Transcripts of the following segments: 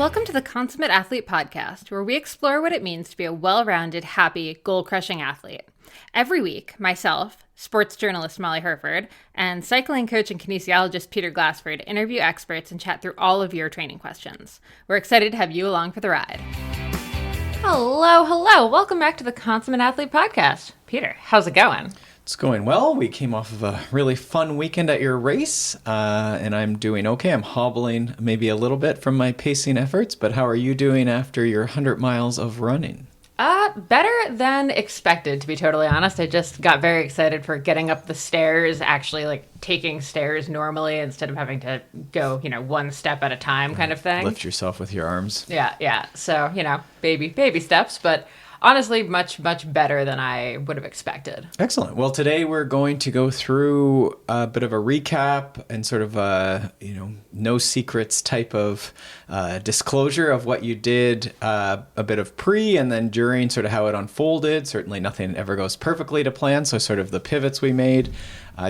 Welcome to the Consummate Athlete Podcast, where we explore what it means to be a well-rounded, happy, goal-crushing athlete. Every week, myself, sports journalist Molly Herford, and cycling coach and kinesiologist Peter Glassford interview experts and chat through all of your training questions. We're excited to have you along for the ride. Hello. Welcome back to the Consummate Athlete Podcast. Peter, how's it going? It's going well. We came off of a really fun weekend at your race, and I'm doing okay. I'm hobbling maybe a little bit from my pacing efforts, but how are you doing after your 100 miles of running? Better than expected, to be totally honest. I just got very excited for getting up the stairs, actually like taking stairs normally instead of having to go, one step at a time kind of thing. Lift yourself with your arms. Yeah. So, baby steps, but honestly, much better than I would have expected. Excellent. Well, today we're going to go through a bit of a recap and sort of a, no secrets type of disclosure of what you did, a bit of pre and then during, sort of how it unfolded. Certainly nothing ever goes perfectly to plan, so sort of the pivots we made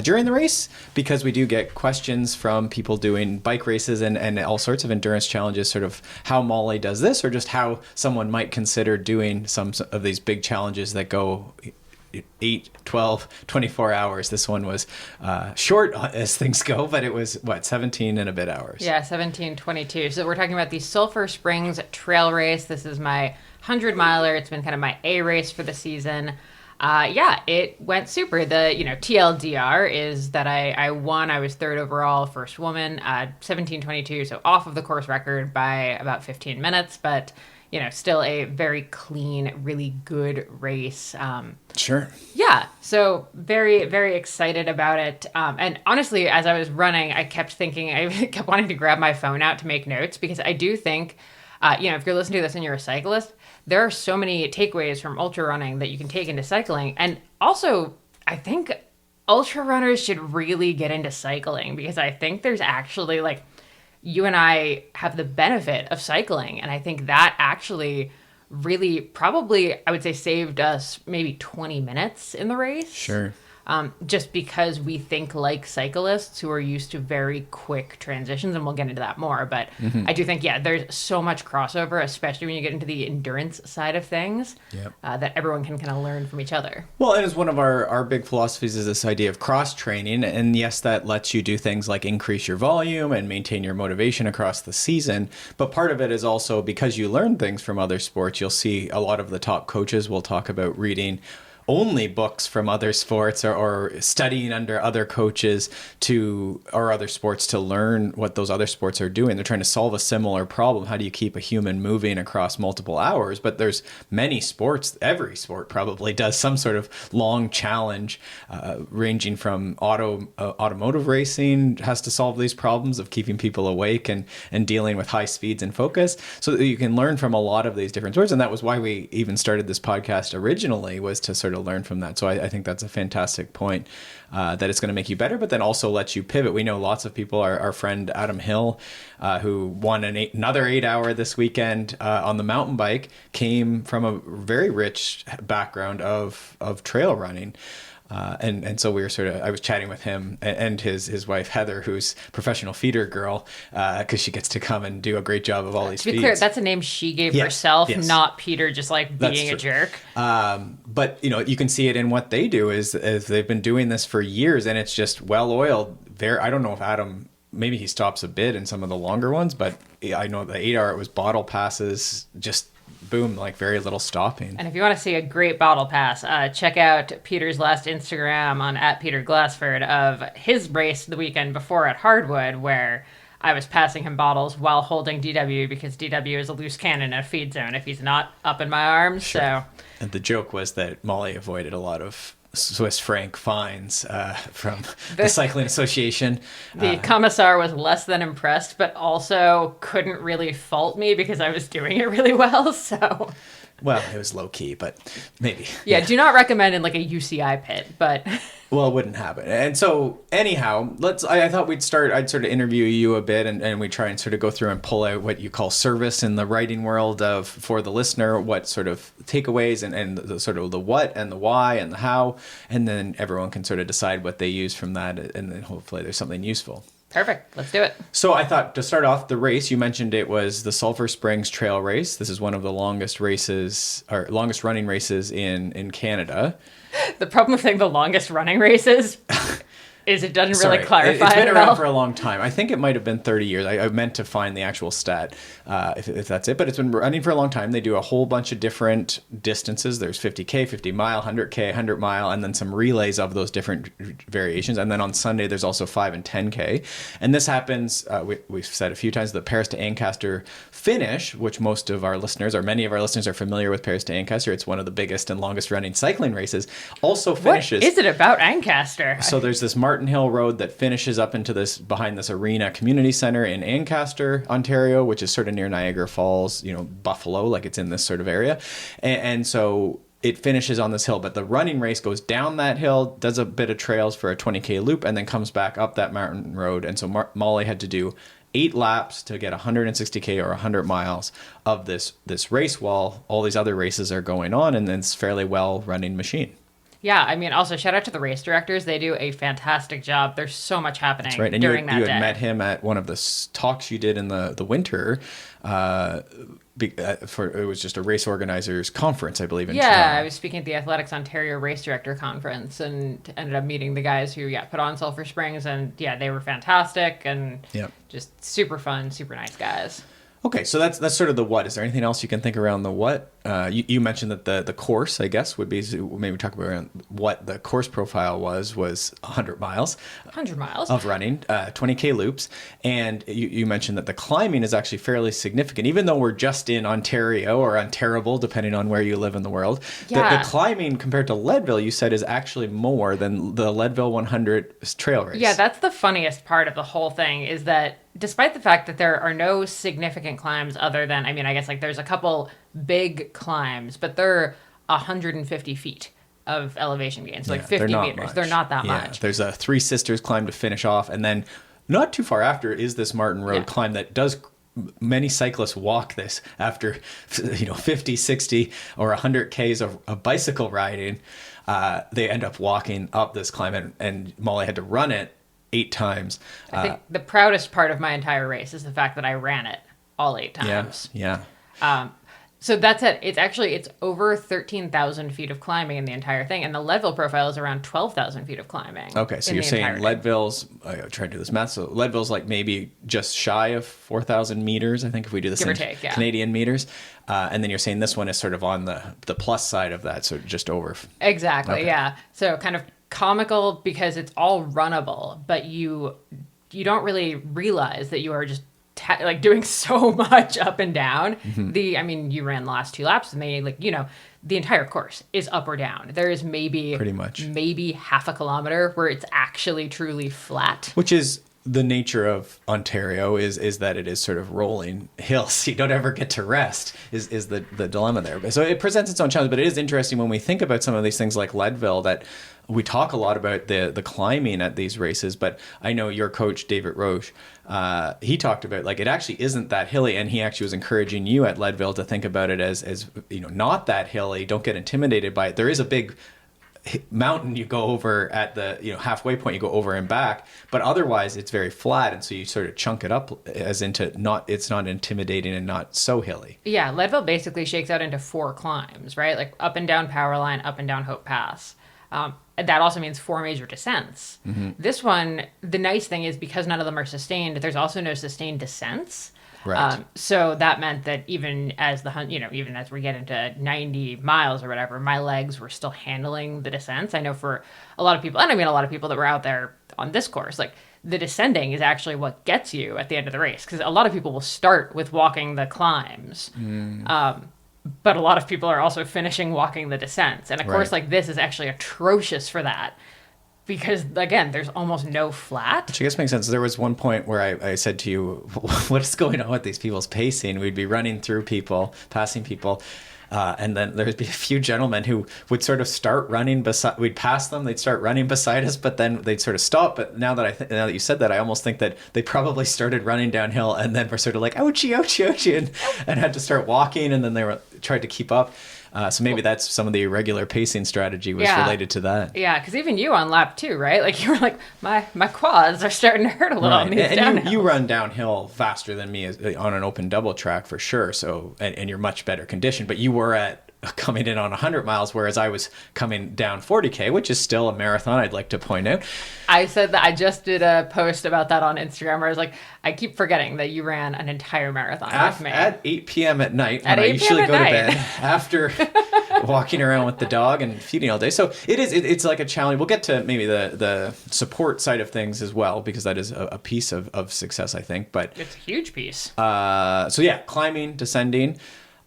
during the race, because we do get questions from people doing bike races and all sorts of endurance challenges, sort of how Molly does this, or just how someone might consider doing some of these big challenges that go 8, 12, 24 hours. This one was short as things go, but it was, 17 and a bit hours? Yeah, 17:22. So we're talking about the Sulphur Springs Trail race. This is my 100-miler. It's been kind of my A race for the season. It went super. The, TLDR is that I won. I was third overall, first woman, 17:22. So off of the course record by about 15 minutes, but still a very clean, really good race. Sure. Yeah. So very, very excited about it. And honestly, as I was running, I kept wanting to grab my phone out to make notes, because I do think, if you're listening to this and you're a cyclist, there are so many takeaways from ultra running that you can take into cycling. And also, I think ultra runners should really get into cycling, because I think there's actually you and I have the benefit of cycling. And I think that actually really probably, I would say, saved us maybe 20 minutes in the race. Sure. Just because we think like cyclists who are used to very quick transitions, and we'll get into that more. But I do think, there's so much crossover, especially when you get into the endurance side of things, that everyone can kind of learn from each other. Well, and as one of our big philosophies is this idea of cross-training. And yes, that lets you do things like increase your volume and maintain your motivation across the season. But part of it is also because you learn things from other sports. You'll see a lot of the top coaches will talk about reading only books from other sports or studying under other coaches or other sports to learn what those other sports are doing. They're trying to solve a similar problem. How do you keep a human moving across multiple hours? But there's many sports, every sport probably does some sort of long challenge, ranging from automotive racing has to solve these problems of keeping people awake and dealing with high speeds and focus. So that you can learn from a lot of these different sports. And that was why we even started this podcast originally, was to sort of learn from that. So I think that's a fantastic point, that it's going to make you better, but then also lets you pivot. We know lots of people, our friend Adam Hill, who won another 8-hour this weekend on the mountain bike, came from a very rich background of trail running. And so we were I was chatting with him and his wife, Heather, who's professional feeder girl, because she gets to come and do a great job of all these feeds. To be clear, that's a name she gave herself, not Peter just being a jerk. But, you can see it in what they do is they've been doing this for years, and it's just well-oiled. I don't know if Adam, maybe he stops a bit in some of the longer ones, but I know the 8-hour, it was bottle passes, just boom, very little stopping. And if you want to see a great bottle pass, check out Peter's last Instagram on @PeterGlassford of his race the weekend before at Hardwood, where I was passing him bottles while holding DW, because DW is a loose cannon in a feed zone if he's not up in my arms. Sure. So, and the joke was that Molly avoided a lot of Swiss franc fines from the Cycling Association. The commissar was less than impressed, but also couldn't really fault me because I was doing it really well. So, well, it was low key, but maybe. Yeah, do not recommend in a UCI pit, but. Well, it wouldn't happen. And so anyhow, I thought I'd sort of interview you a bit, and we try and sort of go through and pull out what you call service in the writing world for the listener, what sort of takeaways and the sort of the what and the why and the how, and then everyone can sort of decide what they use from that, and then hopefully there's something useful. Perfect. Let's do it. So I thought to start off the race, you mentioned it was the Sulphur Springs Trail race. This is one of the longest running races in Canada. The problem with saying the longest running races is it doesn't really clarify. It's been at around all. for a long time. I think it might have been 30 years. I meant to find the actual stat, if that's it. But it's been running for a long time. They do a whole bunch of different distances. There's 50K, 50 mile, 100K, 100 mile, and then some relays of those different variations. And then on Sunday, there's also 5 and 10K. And this happens, we've said a few times, the Paris to Ancaster finish, which most of our listeners, or many of our listeners, are familiar with Paris to Ancaster. It's one of the biggest and longest running cycling races. Also finishes. What is it about Ancaster? So there's this Martin Hill Road that finishes up into behind this arena community center in Ancaster, Ontario, which is sort of near Niagara Falls, Buffalo, like it's in this sort of area. And so it finishes on this hill, but the running race goes down that hill, does a bit of trails for a 20K loop, and then comes back up that mountain road. And so Molly had to do 8 laps to get 160K or 100 miles of this race while all these other races are going on, and it's fairly well running machine. Yeah, I mean, also shout out to the race directors. They do a fantastic job. There's so much happening That's right. And during that day. You had met him at one of the talks you did in the winter. It was just a race organizers conference, I believe, in Toronto. I was speaking at the Athletics Ontario Race Director Conference and ended up meeting the guys who put on Sulphur Springs, and they were fantastic and just super fun, super nice guys. Okay, so that's sort of the what. Is there anything else you can think around the what? You mentioned that the course, I guess, would be, maybe talk about what the course profile was 100 miles. 100 miles. Of running, 20K loops. And you mentioned that the climbing is actually fairly significant, even though we're just in Ontario or Ontarable, depending on where you live in the world. Yeah. The climbing compared to Leadville, you said, is actually more than the Leadville 100 trail race. Yeah, that's the funniest part of the whole thing is that despite the fact that there are no significant climbs other than, I guess there's a couple big climbs, but they're 150 feet of elevation gain. So 50 meters. Much. They're not that much. There's a Three Sisters climb to finish off. And then not too far after is this Martin Road climb that does, many cyclists walk this after, 50, 60 or 100 Ks of bicycle riding. They end up walking up this climb and Molly had to run it 8 times. I think the proudest part of my entire race is the fact that I ran it all 8 times. Yeah. So that's it. It's over 13,000 feet of climbing in the entire thing. And the Leadville profile is around 12,000 feet of climbing. Okay, so you're saying Leadville's, I'm trying to do this math, so Leadville's like maybe just shy of 4,000 meters, I think, if we do this in Canadian meters. And then you're saying this one is sort of on the plus side of that, so just over. Exactly, yeah. So kind of comical because it's all runnable, but you don't realize that you are just doing so much up and down. Mm-hmm. You ran the last 2 laps and the entire course is up or down. There is pretty much maybe half a kilometer where it's actually truly flat. Which is the nature of Ontario is that it is sort of rolling hills. You don't ever get to rest is the dilemma there. So it presents its own challenge, but it is interesting when we think about some of these things like Leadville that we talk a lot about the climbing at these races, but I know your coach, David Roche, he talked about it actually isn't that hilly, and he actually was encouraging you at Leadville to think about it as not that hilly. Don't get intimidated by it. There is a big mountain you go over at the halfway point, you go over and back, but otherwise it's very flat, and so you sort of chunk it up as into it's not intimidating and not so hilly. Yeah, Leadville basically shakes out into 4 climbs, right? Like up and down Powerline, up and down Hope Pass. That also means 4 major descents. Mm-hmm. This one, the nice thing is because none of them are sustained, there's also no sustained descents. Right. So that meant that even as even as we get into 90 miles or whatever, my legs were still handling the descents. I know for a lot of people, and a lot of people that were out there on this course, the descending is actually what gets you at the end of the race. Because a lot of people will start with walking the climbs. But a lot of people are also finishing walking the descents. And a course like this is actually atrocious for that. Because, again, there's almost no flat. Which I guess makes sense. There was one point where I said to you, what is going on with these people's pacing? We'd be running through people, passing people. And then there would be a few gentlemen who would sort of start running beside, we'd pass them, they'd start running beside us, but then they'd sort of stop. But now that you said that, I almost think that they probably started running downhill and then were sort of like, ouchie, ouchie, ouchie, and had to start walking, and then tried to keep up. So maybe that's some of the irregular pacing strategy was related to that. Yeah, because even you on lap 2, right? Like you were like, my quads are starting to hurt a little on these downhills. You run downhill faster than me on an open double track for sure. So and you're much better conditioned, but you were coming in on 100 miles, whereas I was coming down 40K, which is still a marathon, I'd like to point out. I said that I just did a post about that on Instagram where I was like, I keep forgetting that you ran an entire marathon with me. At 8 p.m. at night, when I usually go to bed after walking around with the dog and feeding all day. So it's like a challenge. We'll get to maybe the support side of things as well, because that is a piece of success, I think. But it's a huge piece. So yeah, climbing, descending.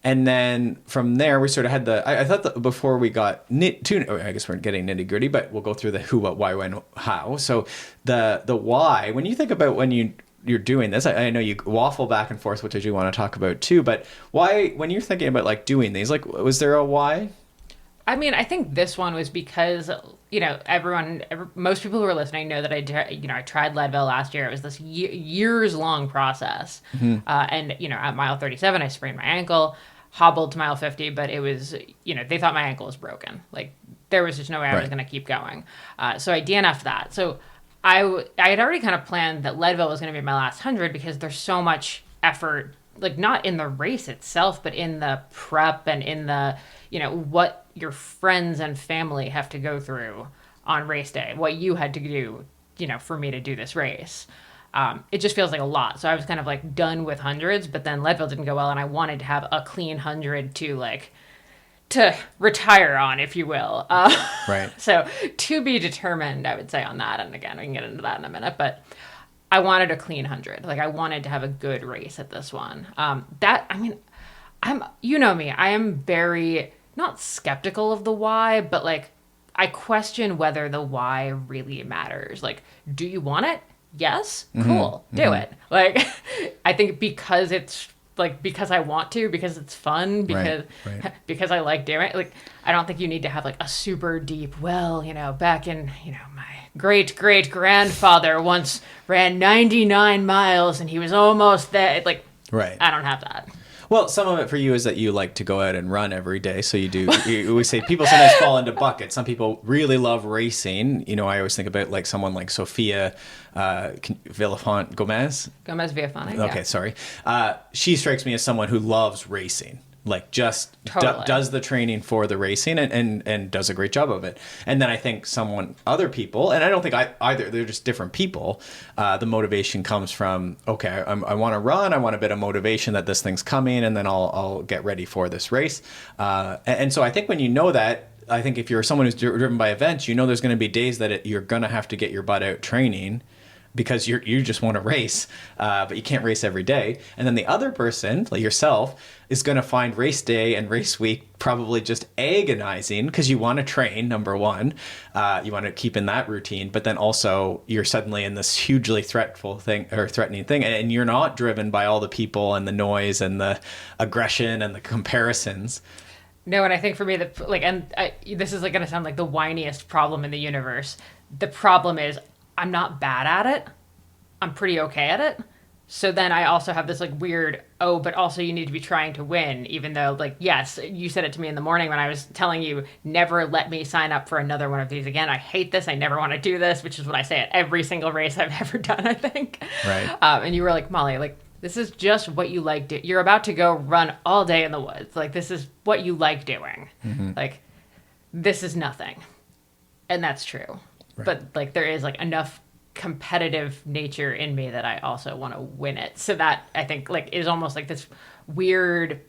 And then from there, we sort of had I thought that before we got I guess we're getting nitty gritty, but we'll go through the who, what, why, when, how. So the why, when you think about when you're doing this, I know you waffle back and forth, which I do want to talk about too, but why, when you're thinking about like doing these, like, was there a why? I mean, I think this one was because, most people who are listening know that I tried Leadville last year. It was this years long process. Mm-hmm. And at mile 37, I sprained my ankle. Hobbled to mile 50, but it was, they thought my ankle was broken. Like, there was just no way I was going to keep going. So I DNF'd that. So I had already kind of planned that Leadville was going to be my last 100 because there's so much effort, like not in the race itself, but in the prep and in the, what your friends and family have to go through on race day, what you had to do, for me to do this race. It just feels like a lot. So I was kind of like done with hundreds, but then Leadville didn't go well, and I wanted to have a clean 100 to retire on, if you will. Right. So to be determined, I would say, on that. And again, we can get into that in a minute, but I wanted a clean 100. Like, I wanted to have a good race at this one. Me, I am very not skeptical of the why, but like I question whether the why really matters. Like, do you want it? Yes, cool, do it. Like, I think because I want to, because it's fun, because I like doing it. Like, I don't think you need to have like a super deep, back in, my great grandfather once ran 99 miles and he was almost there. Like, right. I don't have that. Well, some of it for you is that you like to go out and run every day. So you do, we say people sometimes fall into buckets. Some people really love racing. I always think about like someone like Sophia Villafont Gomez. Gomez Villafont. Okay, sorry. She strikes me as someone who loves racing. Like, just does the training for the racing and does a great job of it. And then I think other people, and I don't think either, they're just different people. The motivation comes from, okay, I want to run. I want a bit of motivation that this thing's coming, and then I'll get ready for this race. And so I think when you know that, I think if you're someone who's driven by events, there's going to be days that you're going to have to get your butt out training, because you just want to race, but you can't race every day. And then the other person, like yourself, is going to find race day and race week probably just agonizing, because you want to train, number one. You want to keep in that routine, but then also you're suddenly in this hugely threatening thing, and you're not driven by all the people and the noise and the aggression and the comparisons. No, and I think for me, this is like going to sound like the whiniest problem in the universe. The problem is, I'm not bad at it. I'm pretty okay at it. So then I also have this like weird, but also you need to be trying to win, even though, like, yes, you said it to me in the morning when I was telling you, never let me sign up for another one of these again. I hate this. I never want to do this, which is what I say at every single race I've ever done, I think. Right. And you were like, Molly, like, this is just what you like doing. You're about to go run all day in the woods. Like, this is what you like doing. Mm-hmm. Like, this is nothing. And that's true. Right. But like, there is like enough competitive nature in me that I also want to win it. So that, I think, like, is almost like this weird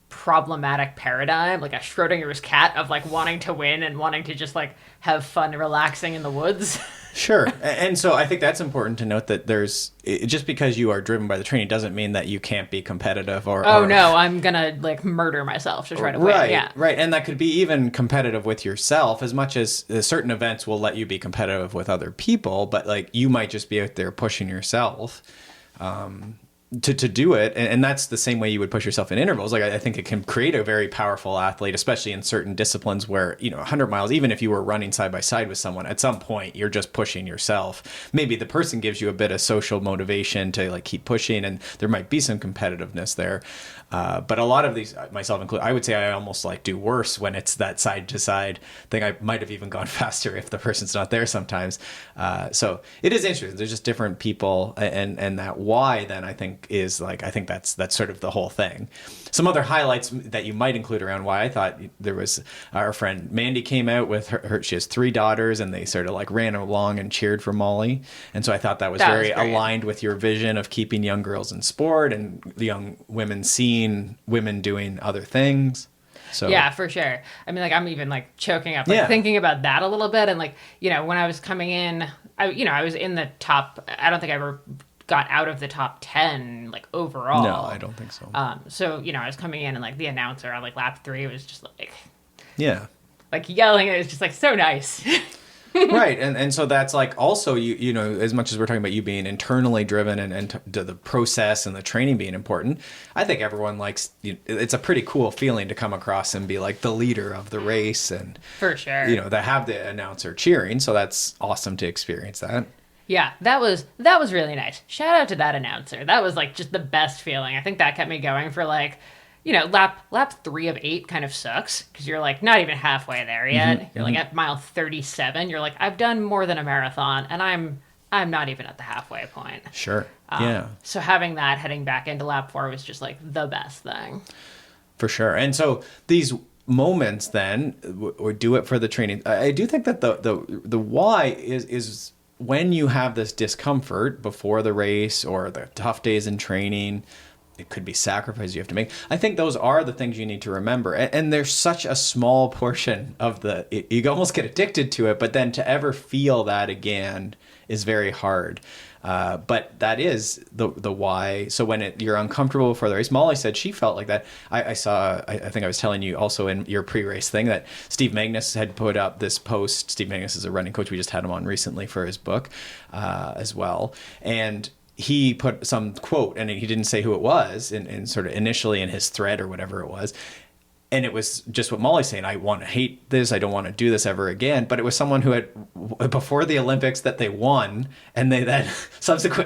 problematic paradigm, like a Schrodinger's cat of like wanting to win and wanting to just like have fun relaxing in the woods. Sure. And so I think that's important to note, that just because you are driven by the training doesn't mean that you can't be competitive or no, I'm gonna like murder myself to try to win. Yeah. Right. And that could be even competitive with yourself, as much as certain events will let you be competitive with other people, but like you might just be out there pushing yourself. to do it, and that's the same way you would push yourself in intervals. Like I think it can create a very powerful athlete, especially in certain disciplines where 100 miles, even if you were running side by side with someone, at some point you're just pushing yourself. Maybe the person gives you a bit of social motivation to like keep pushing, and there might be some competitiveness there. But a lot of these, myself included, I would say I almost like do worse when it's that side to side thing. I might have even gone faster if the person's not there sometimes. So it is interesting. There's just different people, and that why then I think is like, I think that's sort of the whole thing. Some other highlights that you might include around why I thought there was, our friend Mandy came out with her she has 3 daughters, and they sort of like ran along and cheered for Molly. And so I thought that was very aligned with your vision of keeping young girls in sport and the young women seeing women doing other things. So yeah, for sure. I mean, like I'm even like choking up, like thinking about that a little bit. And like, when I was coming in, I was in the top, I don't think I ever got out of the top 10 like overall. No, I don't think so. So I was coming in, and like the announcer on like lap 3 was just like like yelling. It was just like so nice. Right. And so that's like also, as much as we're talking about you being internally driven and the process and the training being important, I think everyone likes, it's a pretty cool feeling to come across and be like the leader of the race, and for sure, that have the announcer cheering. So that's awesome to experience that. Yeah, that was really nice. Shout out to that announcer. That was like just the best feeling. I think that kept me going for like, lap 3 of 8 kind of sucks because you're like not even halfway there yet. You're like at mile 37. You're like, I've done more than a marathon, and I'm not even at the halfway point. Sure. So having that heading back into lap 4 was just like the best thing. For sure. And so these moments then, or do it for the training. I do think that the why is when you have this discomfort before the race or the tough days in training. It could be sacrifices you have to make. I think those are the things you need to remember. And there's such a small portion of you almost get addicted to it, but then to ever feel that again is very hard. But that is the why. So when you're uncomfortable before the race, Molly said she felt like that. I think I was telling you also in your pre-race thing that Steve Magnus had put up this post. Steve Magnus is a running coach. We just had him on recently for his book as well. And he put some quote, and he didn't say who it was, in sort of initially in his thread or whatever it was. And it was just what Molly's saying. I want to hate this. I don't want to do this ever again. But it was someone who had, before the Olympics, that they won, and they then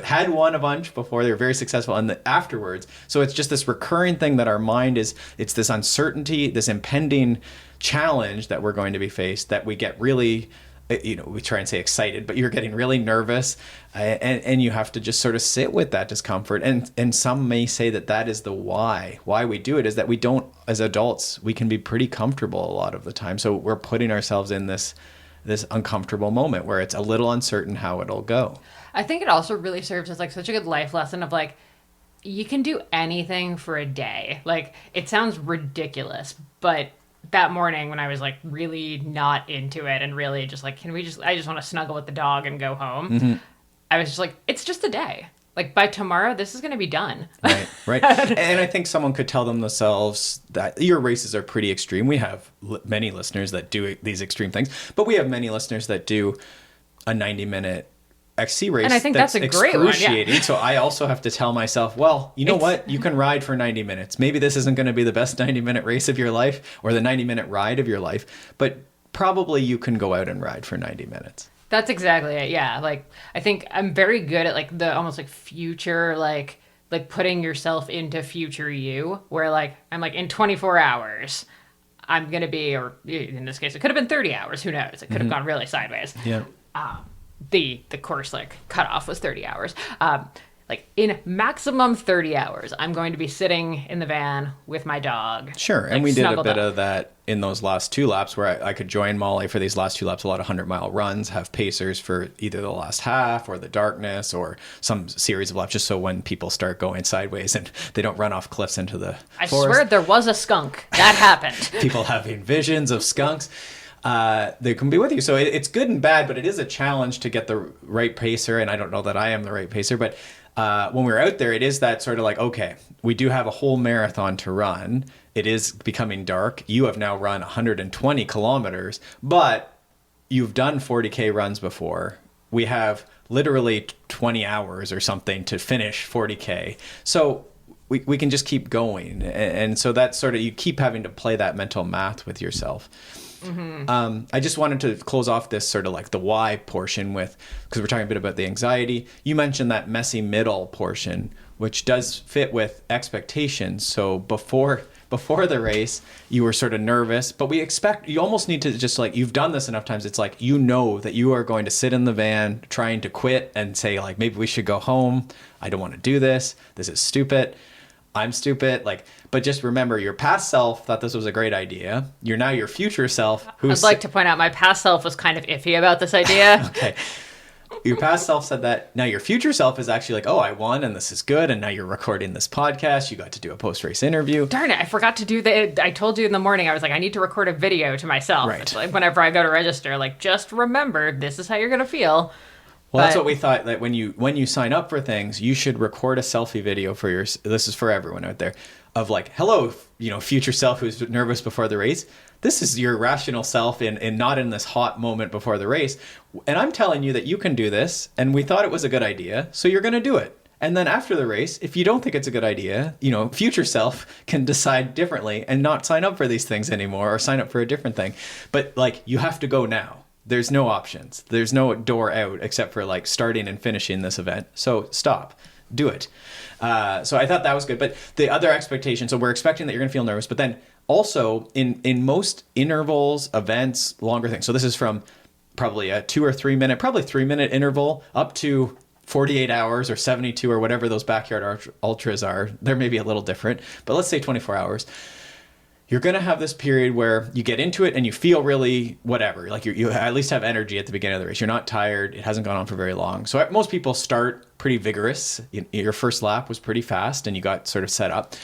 had won a bunch before. They were very successful, and afterwards. So it's just this recurring thing that our mind it's this uncertainty, this impending challenge that we're going to be faced, that we get really, we try and say excited, but you're getting really nervous, and you have to just sort of sit with that discomfort. And some may say that is the why we do it, is that we don't, as adults, we can be pretty comfortable a lot of the time. So we're putting ourselves in this uncomfortable moment where it's a little uncertain how it'll go. I think it also really serves as like such a good life lesson of like, you can do anything for a day. Like, it sounds ridiculous, but that morning when I was like really not into it and really just like, I just want to snuggle with the dog and go home. I was just like, it's just a day. Like, by tomorrow, this is going to be done. Right. And I think someone could tell themselves that your races are pretty extreme. We have many listeners that do these extreme things, but we have many listeners that do a 90-minute XC race. And I think that's a great one. Yeah. So I also have to tell myself, well, what? You can ride for 90 minutes. Maybe this isn't going to be the best 90-minute race of your life or the 90-minute ride of your life, but probably you can go out and ride for 90 minutes. That's exactly it. Yeah. Like, I think I'm very good at like the almost like future, like putting yourself into future you, where like, I'm like in 24 hours, I'm going to be, or in this case, it could have been 30 hours. Who knows? It could have gone really sideways. Yeah. The course like cutoff was 30 hours. Like in maximum 30 hours, I'm going to be sitting in the van with my dog. Sure. And we did a bit of that in those last 2 laps where I could join Molly for these last 2 laps, a lot of 100-mile runs, have pacers for either the last half or the darkness or some series of laps, just so when people start going sideways and they don't run off cliffs into the forest. I swear there was a skunk. That happened. People having visions of skunks. They can be with you. So it's good and bad, but it is a challenge to get the right pacer. And I don't know that I am the right pacer, but when we're out there, it is that sort of like, okay, we do have a whole marathon to run. It is becoming dark. You have now run 120 kilometers, but you've done 40K runs before. We have literally 20 hours or something to finish 40K. So we can just keep going. And so that's sort of, you keep having to play that mental math with yourself. I just wanted to close off this sort of like the why portion with, because we're talking a bit about the anxiety. You mentioned that messy middle portion, which does fit with expectations. So before the race, you were sort of nervous, but you almost need to just like, you've done this enough times. It's like, you know that you are going to sit in the van trying to quit and say like, maybe we should go home. I don't want to do this. This is stupid. I'm stupid. Like, but just remember, your past self thought this was a great idea. You're now your future self. I'd like to point out my past self was kind of iffy about this idea. Okay. Your past self said that. Now your future self is actually like, oh, I won and this is good. And now you're recording this podcast. You got to do a post-race interview. Darn it. I forgot to do I told you in the morning, I was like, I need to record a video to myself. Right. It's like whenever I go to register, like, just remember, this is how you're going to feel. Well, that's what we thought, that when you sign up for things, you should record a selfie video for this is for everyone out there, of like, hello, future self who's nervous before the race. This is your rational self in not in this hot moment before the race. And I'm telling you that you can do this. And we thought it was a good idea. So you're going to do it. And then after the race, if you don't think it's a good idea, future self can decide differently and not sign up for these things anymore or sign up for a different thing. But like, you have to go now. There's no options. There's no door out except for like starting and finishing this event. So stop. Do it. So I thought that was good. But the other expectation, so we're expecting that you're going to feel nervous. But then also in most intervals, events, longer things. So this is from probably a 2 or 3 minute, probably 3 minute interval up to 48 hours or 72 or whatever those backyard ultras are. They're maybe a little different, but let's say 24 hours. You're going to have this period where you get into it and you feel really whatever, like you at least have energy at the beginning of the race. You're not tired. It hasn't gone on for very long. So most people start pretty vigorous. Your first lap was pretty fast and you got sort of set up.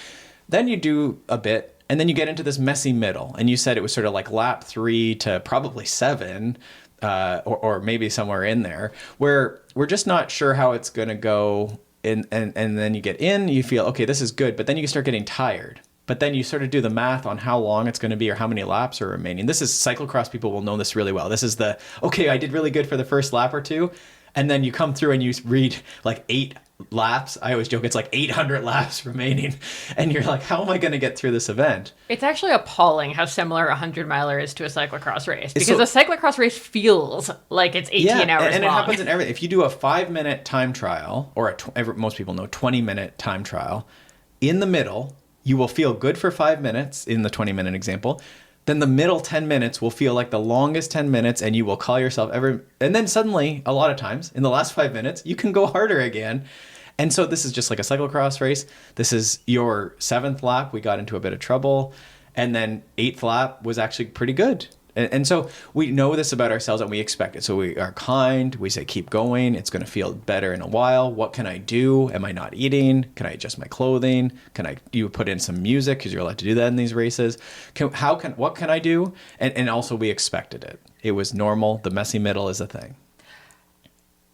Then you do a bit and then you get into this messy middle. And you said it was sort of like lap 3 to probably 7 or maybe somewhere in there where we're just not sure how it's going to go. And then you get in, you feel, okay, this is good. But then you start getting tired. But then you sort of do the math on how long it's going to be or how many laps are remaining. This is cyclocross people will know this really well. This is okay, I did really good for the first lap or two. And then you come through and you read like 8 laps. I always joke, it's like 800 laps remaining. And you're like, how am I going to get through this event? It's actually appalling how similar a 100-miler is to a cyclocross race. Because a cyclocross race feels like it's 18 hours long. And it happens in everything. If you do a 5-minute time trial, or most people know 20-minute time trial, in the middle, you will feel good for 5 minutes in the 20-minute example. Then the middle 10 minutes will feel like the longest 10 minutes and you will call yourself and then suddenly, a lot of times, in the last 5 minutes, you can go harder again. And so this is just like a cyclocross race. This is your 7th lap. We got into a bit of trouble. And then 8th lap was actually pretty good. And so we know this about ourselves and we expect it. So we are kind. We say, keep going. It's going to feel better in a while. What can I do? Am I not eating? Can I adjust my clothing? You put in some music because you're allowed to do that in these races. What can I do? And also we expected it. It was normal. The messy middle is a thing.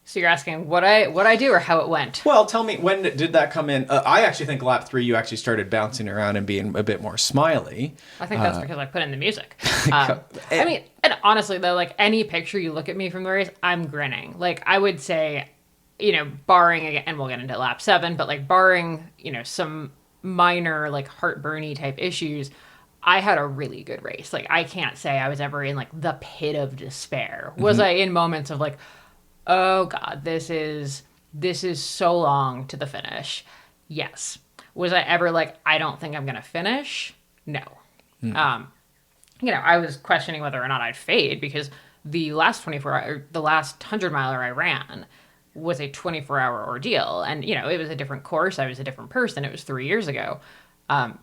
So you're asking what I do or how it went? Well, tell me, when did that come in? I actually think lap 3 you actually started bouncing around and being a bit more smiley. I think that's because I put in the music. I mean, and honestly though, like any picture you look at me from the race, I'm grinning. Like I would say, barring, and we'll get into lap 7, but like barring, some minor like heartburny type issues, I had a really good race. Like I can't say I was ever in like the pit of despair. Was I in moments of like, oh God, this is so long to the finish? Yes. Was I ever like, I don't think I'm going to finish? No. I was questioning whether or not I'd fade because the last 100-miler I ran was a 24-hour ordeal. And, it was a different course. I was a different person. It was 3 years ago. But,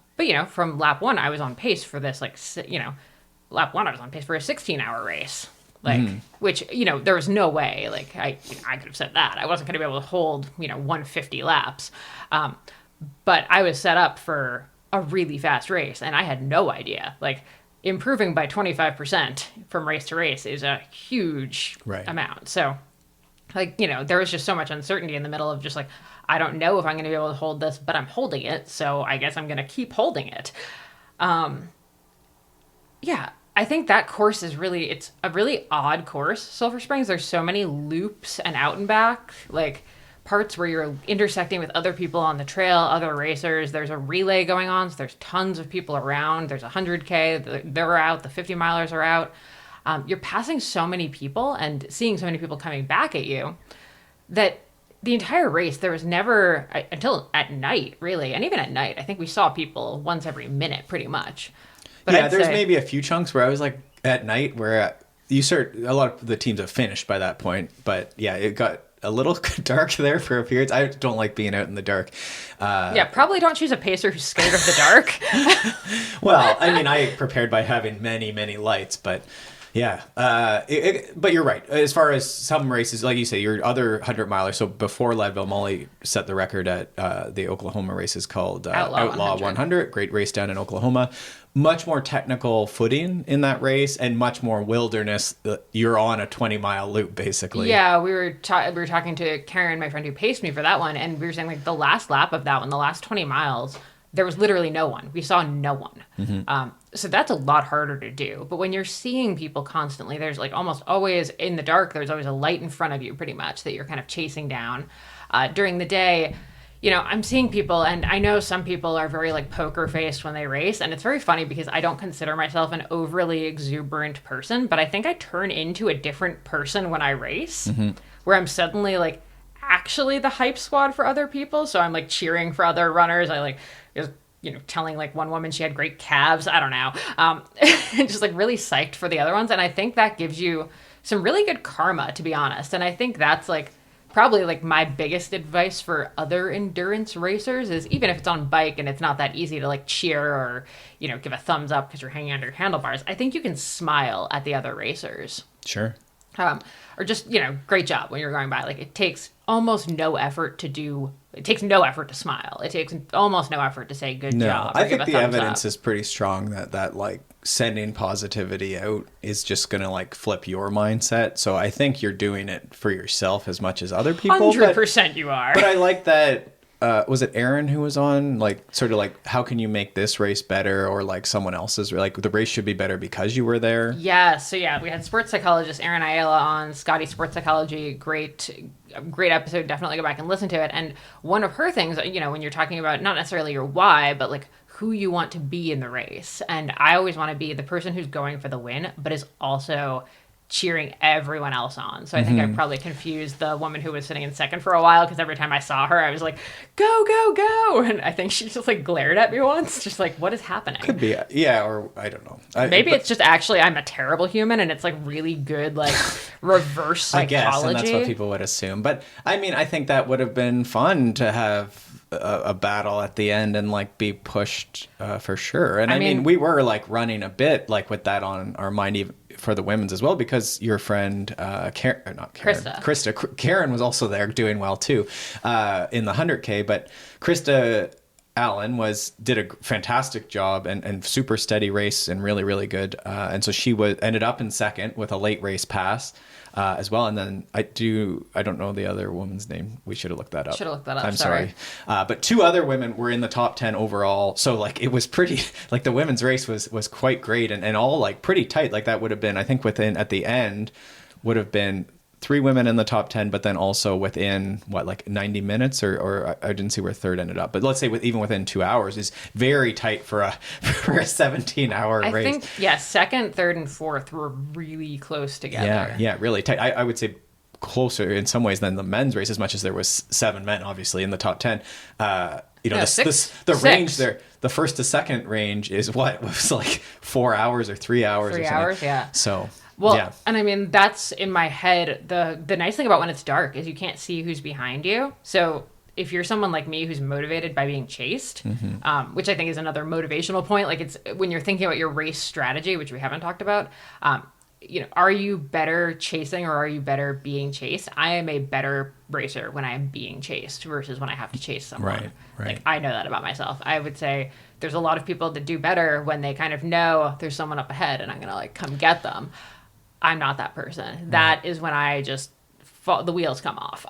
from lap 1, I was on pace for this, lap 1, I was on pace for a 16-hour race. Which, there was no way, like, I could have said that. I wasn't going to be able to hold, 150 laps. But I was set up for a really fast race, and I had no idea. Like, improving by 25% from race to race is a huge amount. So, there was just so much uncertainty in the middle of just, like, I don't know if I'm going to be able to hold this, but I'm holding it, so I guess I'm going to keep holding it. I think that course is it's a really odd course. Sulphur Springs, there's so many loops and out and back, like parts where you're intersecting with other people on the trail, other racers. There's a relay going on, so there's tons of people around. There's 100K, they're out, the 50 milers are out. You're passing so many people and seeing so many people coming back at you that the entire race, there was never, until at night, really, and even at night, I think we saw people once every minute, pretty much. But yeah, there's maybe a few chunks where I was like at night where a lot of the teams have finished by that point, but yeah, it got a little dark there for a period. I don't like being out in the dark. Yeah, probably don't choose a pacer who's scared of the dark. Well, I mean, I prepared by having many, many lights, but yeah. But you're right. As far as some races, like you say, your other 100 miler. So before Leadville, Molly set the record at the Oklahoma races called Outlaw 100. Great race down in Oklahoma. Much more technical footing in that race and much more wilderness. You're on a 20-mile loop, basically. Yeah, we were talking to Karen, my friend who paced me for that one, and we were saying like the last lap of that one, the last 20 miles, there was literally no one. We saw no one. Mm-hmm. So that's a lot harder to do. But when you're seeing people constantly, there's like almost always in the dark, there's always a light in front of you pretty much that you're kind of chasing down. During the day, you know, I'm seeing people, and I know some people are very like poker faced when they race, and it's very funny because I don't consider myself an overly exuberant person, but I think I turn into a different person when I race, where I'm suddenly like actually the hype squad for other people. So I'm like cheering for other runners. I like was, you know, telling like one woman she had great calves. I don't know, just like really psyched for the other ones, and I think that gives you some really good karma, to be honest. And I think that's like probably like my biggest advice for other endurance racers is, even if it's on bike and it's not that easy to like cheer or, you know, give a thumbs up because you're hanging under handlebars, I think you can smile at the other racers. Sure. Or just, you know, great job when you're going by. Like it takes almost no effort to smile. It takes almost no effort to say good job. I think the evidence is pretty strong that like sending positivity out is just going to like flip your mindset. So I think you're doing it for yourself as much as other people. 100% you are. But I like that. Was it Aaron who was on, like, sort of like, how can you make this race better, or like someone else's, like the race should be better because you were there? Yeah. So yeah, we had sports psychologist Aaron Ayala on, Scotty Sports Psychology. Great episode. Definitely go back and listen to it. And one of her things, you know, when you're talking about not necessarily your why, but like who you want to be in the race. And I always want to be the person who's going for the win, but is also cheering everyone else on. So I think I probably confused the woman who was sitting in second for a while, because every time I saw her, I was like, go, go, go. And I think she just like glared at me once, just like, what is happening? Could be. Yeah. Or I don't know. Maybe it's just actually I'm a terrible human, and it's like really good, like reverse psychology. I guess, and that's what people would assume. But I mean, I think that would have been fun to have a battle at the end and like be pushed for sure. And I mean, we were like running a bit like with that on our mind, even for the women's as well, because your friend Karen was also there doing well too in the 100K. But Krista Allen did a fantastic job and super steady race and really, really good. And so she ended up in second with a late race pass as well. And then I don't know the other woman's name. We should have looked that up. I'm sorry. But two other women were in the top 10 overall. So like it was pretty, like the women's race was quite great and all like pretty tight. Like that would have been, I think at the end would have been 3 women in the top 10, but then also within like 90 minutes or I didn't see where third ended up, but let's say even within 2 hours is very tight for a 17-hour race. I think, second, third, and fourth were really close together. Yeah, really tight. I would say closer in some ways than the men's race, as much as there was 7 men obviously in the top 10. The range there, the first to second range is was like 4 hours or 3 hours. 3 hours, yeah. So. Well, yeah. And I mean, that's in my head. The nice thing about when it's dark is you can't see who's behind you. So if you're someone like me who's motivated by being chased, which I think is another motivational point, like it's when you're thinking about your race strategy, which we haven't talked about, are you better chasing or are you better being chased? I am a better racer when I am being chased versus when I have to chase someone. Right. Like, I know that about myself. I would say there's a lot of people that do better when they kind of know there's someone up ahead and I'm going to like come get them. I'm not that person. That is when I just the wheels come off.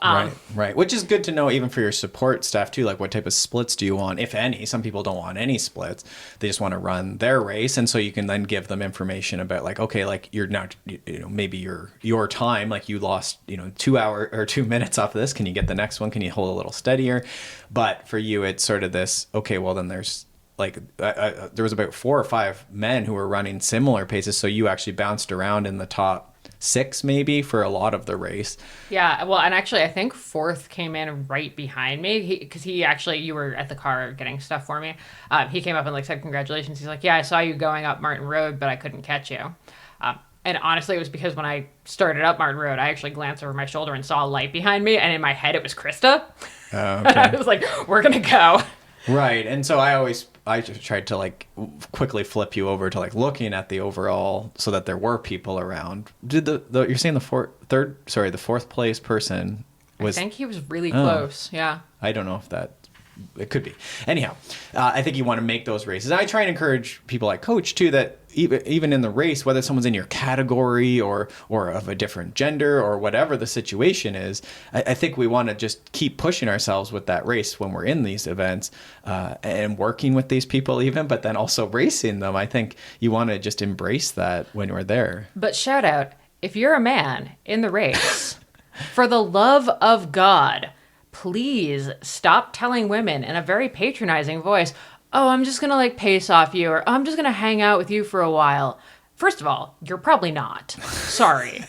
Right. Which is good to know even for your support staff too. Like what type of splits do you want, if any? Some people don't want any splits. They just want to run their race. And so you can then give them information about like, okay, like you're not, maybe your time, like you lost, 2 hours or 2 minutes off of this. Can you get the next one? Can you hold a little steadier? But for you, it's sort of this, okay, well then there's like, there was about 4 or 5 men who were running similar paces. So you actually bounced around in the top 6 maybe for a lot of the race. Yeah, well, and actually I think 4th came in right behind me because he actually, you were at the car getting stuff for me. He came up and like said congratulations. He's like, yeah, I saw you going up Martin Road, but I couldn't catch you. And honestly, it was because when I started up Martin Road, I actually glanced over my shoulder and saw a light behind me, and in my head it was Krista. Oh, okay. I was like, we're gonna go. Right. And so I just tried to like quickly flip you over to like looking at the overall so that there were people around. Did you're saying the fourth place person was... I think he was really close. Yeah. I don't know if it could be. Anyhow, I think you want to make those races. And I try and encourage people I coach too, that even in the race, whether someone's in your category or of a different gender or whatever the situation is, I think we want to just keep pushing ourselves with that race when we're in these events and working with these people even, but then also racing them. I think you want to just embrace that when we're there. But shout out, if you're a man in the race, for the love of God, please stop telling women in a very patronizing voice, oh, I'm just going to like pace off you, or oh, I'm just going to hang out with you for a while. First of all, you're probably not. Sorry.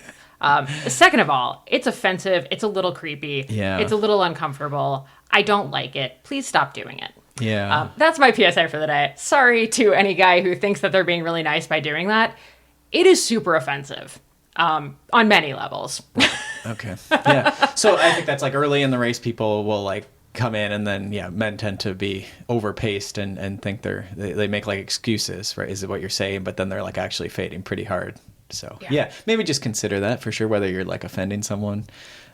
Second of all, it's offensive. It's a little creepy. Yeah. It's a little uncomfortable. I don't like it. Please stop doing it. Yeah. That's my PSA for the day. Sorry to any guy who thinks that they're being really nice by doing that. It is super offensive on many levels. Okay. Yeah. So I think that's like early in the race, people will like come in, and then men tend to be overpaced and think they make like excuses, right? Is it what you're saying? But then they're like actually fading pretty hard. So yeah, maybe just consider that for sure, whether you're like offending someone.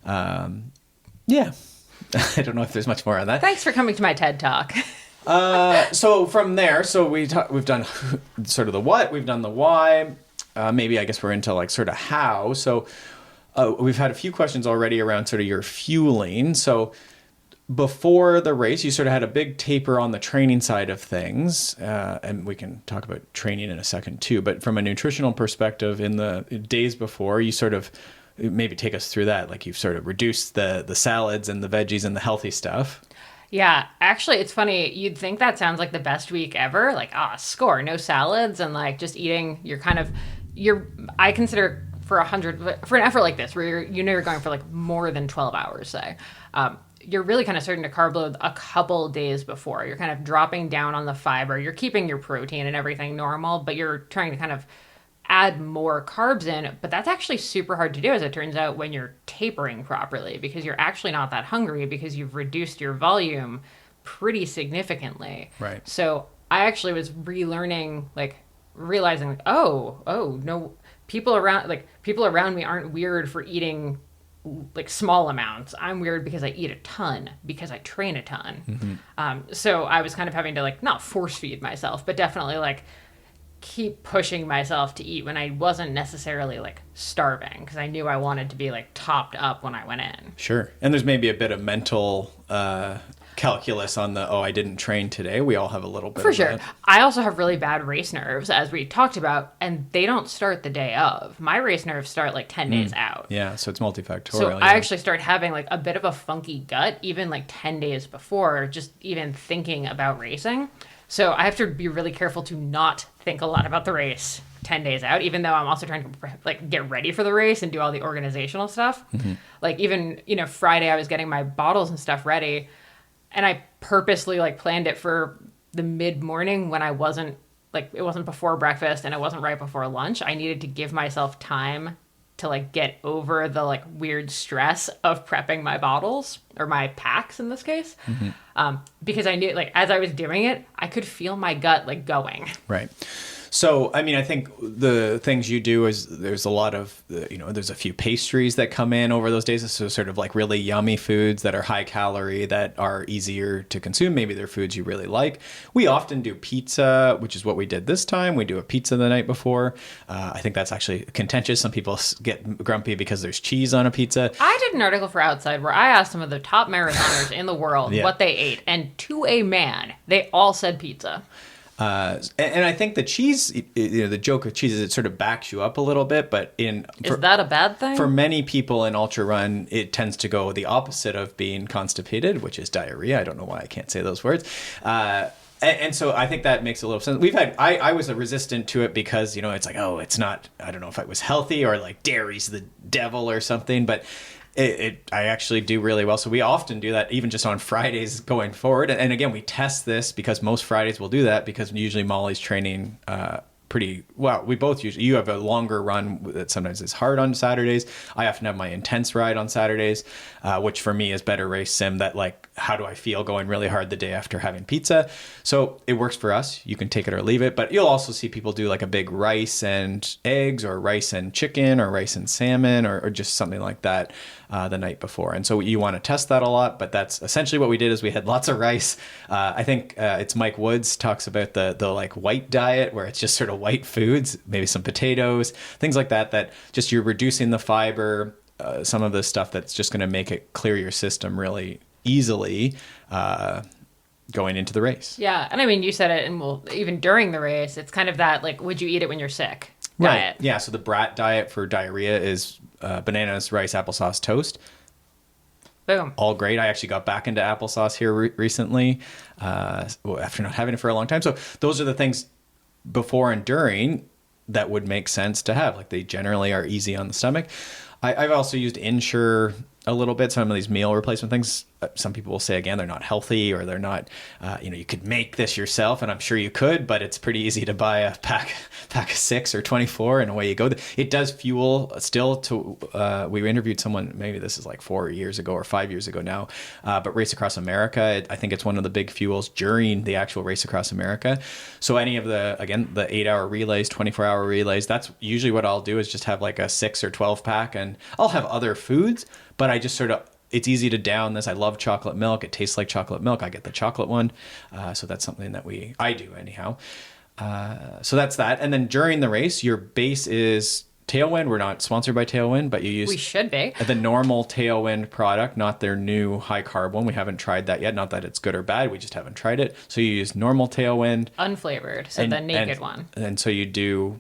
Yeah. I don't know if there's much more on that. Thanks for coming to my TED Talk. So from there, we've done sort of the what, we've done the why. Maybe I guess we're into like sort of how. So we've had a few questions already around sort of your fueling. So before the race, you sort of had a big taper on the training side of things. And we can talk about training in a second too. But from a nutritional perspective, in the days before, you sort of maybe take us through that. Like you've sort of reduced the salads and the veggies and the healthy stuff. Yeah, actually, it's funny. You'd think that sounds like the best week ever. Like, score, no salads, and like just eating. I consider for an effort like this, where you're going for like more than 12 hours, say, you're really kind of starting to carb load a couple days before. You're kind of dropping down on the fiber. You're keeping your protein and everything normal, but you're trying to kind of add more carbs in. But that's actually super hard to do, as it turns out, when you're tapering properly, because you're actually not that hungry because you've reduced your volume pretty significantly. Right. So I actually was relearning, like realizing, like, oh no, people around me aren't weird for eating like small amounts. I'm weird because I eat a ton, because I train a ton. Mm-hmm. So I was kind of having to like not force feed myself, but definitely like keep pushing myself to eat when I wasn't necessarily like starving, because I knew I wanted to be like topped up when I went in. Sure. And there's maybe a bit of mental calculus on I didn't train today. We all have a little bit for of sure. that. I also have really bad race nerves, as we talked about, and they don't start the day of. My race nerves start like 10 days out. Yeah, so it's multifactorial. So I actually start having like a bit of a funky gut even like 10 days before, just even thinking about racing. So I have to be really careful to not think a lot about the race 10 days out, even though I'm also trying to like get ready for the race and do all the organizational stuff. Mm-hmm. Like even, Friday I was getting my bottles and stuff ready, and I purposely like planned it for the mid-morning when I wasn't like, it wasn't before breakfast and it wasn't right before lunch. I needed to give myself time to like get over the like weird stress of prepping my bottles, or my packs in this case. Mm-hmm. Because I knew, like, as I was doing it, I could feel my gut like going. Right. So, I mean, I think the things you do is there's a lot of, there's a few pastries that come in over those days. So sort of like really yummy foods that are high calorie, that are easier to consume. Maybe they're foods you really like. We often do pizza, which is what we did this time. We do a pizza the night before. I think that's actually contentious. Some people get grumpy because there's cheese on a pizza. I did an article for Outside where I asked some of the top marathoners in the world what they ate. And to a man, they all said pizza. And I think the cheese, the joke of cheese is it sort of backs you up a little bit, but is that a bad thing? For many people in ultra run, it tends to go the opposite of being constipated, which is diarrhea. I don't know why I can't say those words. And so I think that makes a little sense. I was resistant to it because, it's like, oh, it's not, I don't know if it was healthy or like dairy's the devil or something, but I actually do really well. So we often do that even just on Fridays going forward. And again, we test this because most Fridays we'll do that because usually Molly's training pretty well. We both usually, you have a longer run that sometimes is hard on Saturdays. I often have my intense ride on Saturdays, which for me is better race sim, that like, how do I feel going really hard the day after having pizza? So it works for us. You can take it or leave it, but you'll also see people do like a big rice and eggs or rice and chicken or rice and salmon or just something like that the night before. And so you want to test that a lot, but that's essentially what we did is we had lots of rice. I think it's Mike Woods talks about the like white diet where it's just sort of white foods, maybe some potatoes, things like that just you're reducing the fiber, some of the stuff that's just going to make it clear your system really easily going into the race. Yeah. And I mean, you said it, and even during the race, it's kind of that, like, would you eat it when you're sick diet? Right. Yeah. So the brat diet for diarrhea is bananas, rice, applesauce, toast. Boom. All great. I actually got back into applesauce here recently after not having it for a long time. So those are the things before and during that would make sense to have. Like they generally are easy on the stomach. I've also used Ensure a little bit, some of these meal replacement things. Some people will say, again, they're not healthy or they're not, you could make this yourself, and I'm sure you could, but it's pretty easy to buy a pack of 6 or 24 and away you go. It does fuel still to, we interviewed someone, maybe this is like 4 years ago or 5 years ago now, but Race Across America, I think it's one of the big fuels during the actual Race Across America. So any of the 8-hour relays, 24-hour relays, that's usually what I'll do is just have like a 6 or 12 pack, and I'll have other foods, but I just sort of, it's easy to down this. I love chocolate milk. It tastes like chocolate milk. I get the chocolate one. So that's something that I do anyhow. So that's that. And then during the race, your base is Tailwind. We're not sponsored by Tailwind, but we should be. The normal Tailwind product, not their new high carb one. We haven't tried that yet. Not that it's good or bad. We just haven't tried it. So you use normal Tailwind. Unflavored. So the naked one. And so you do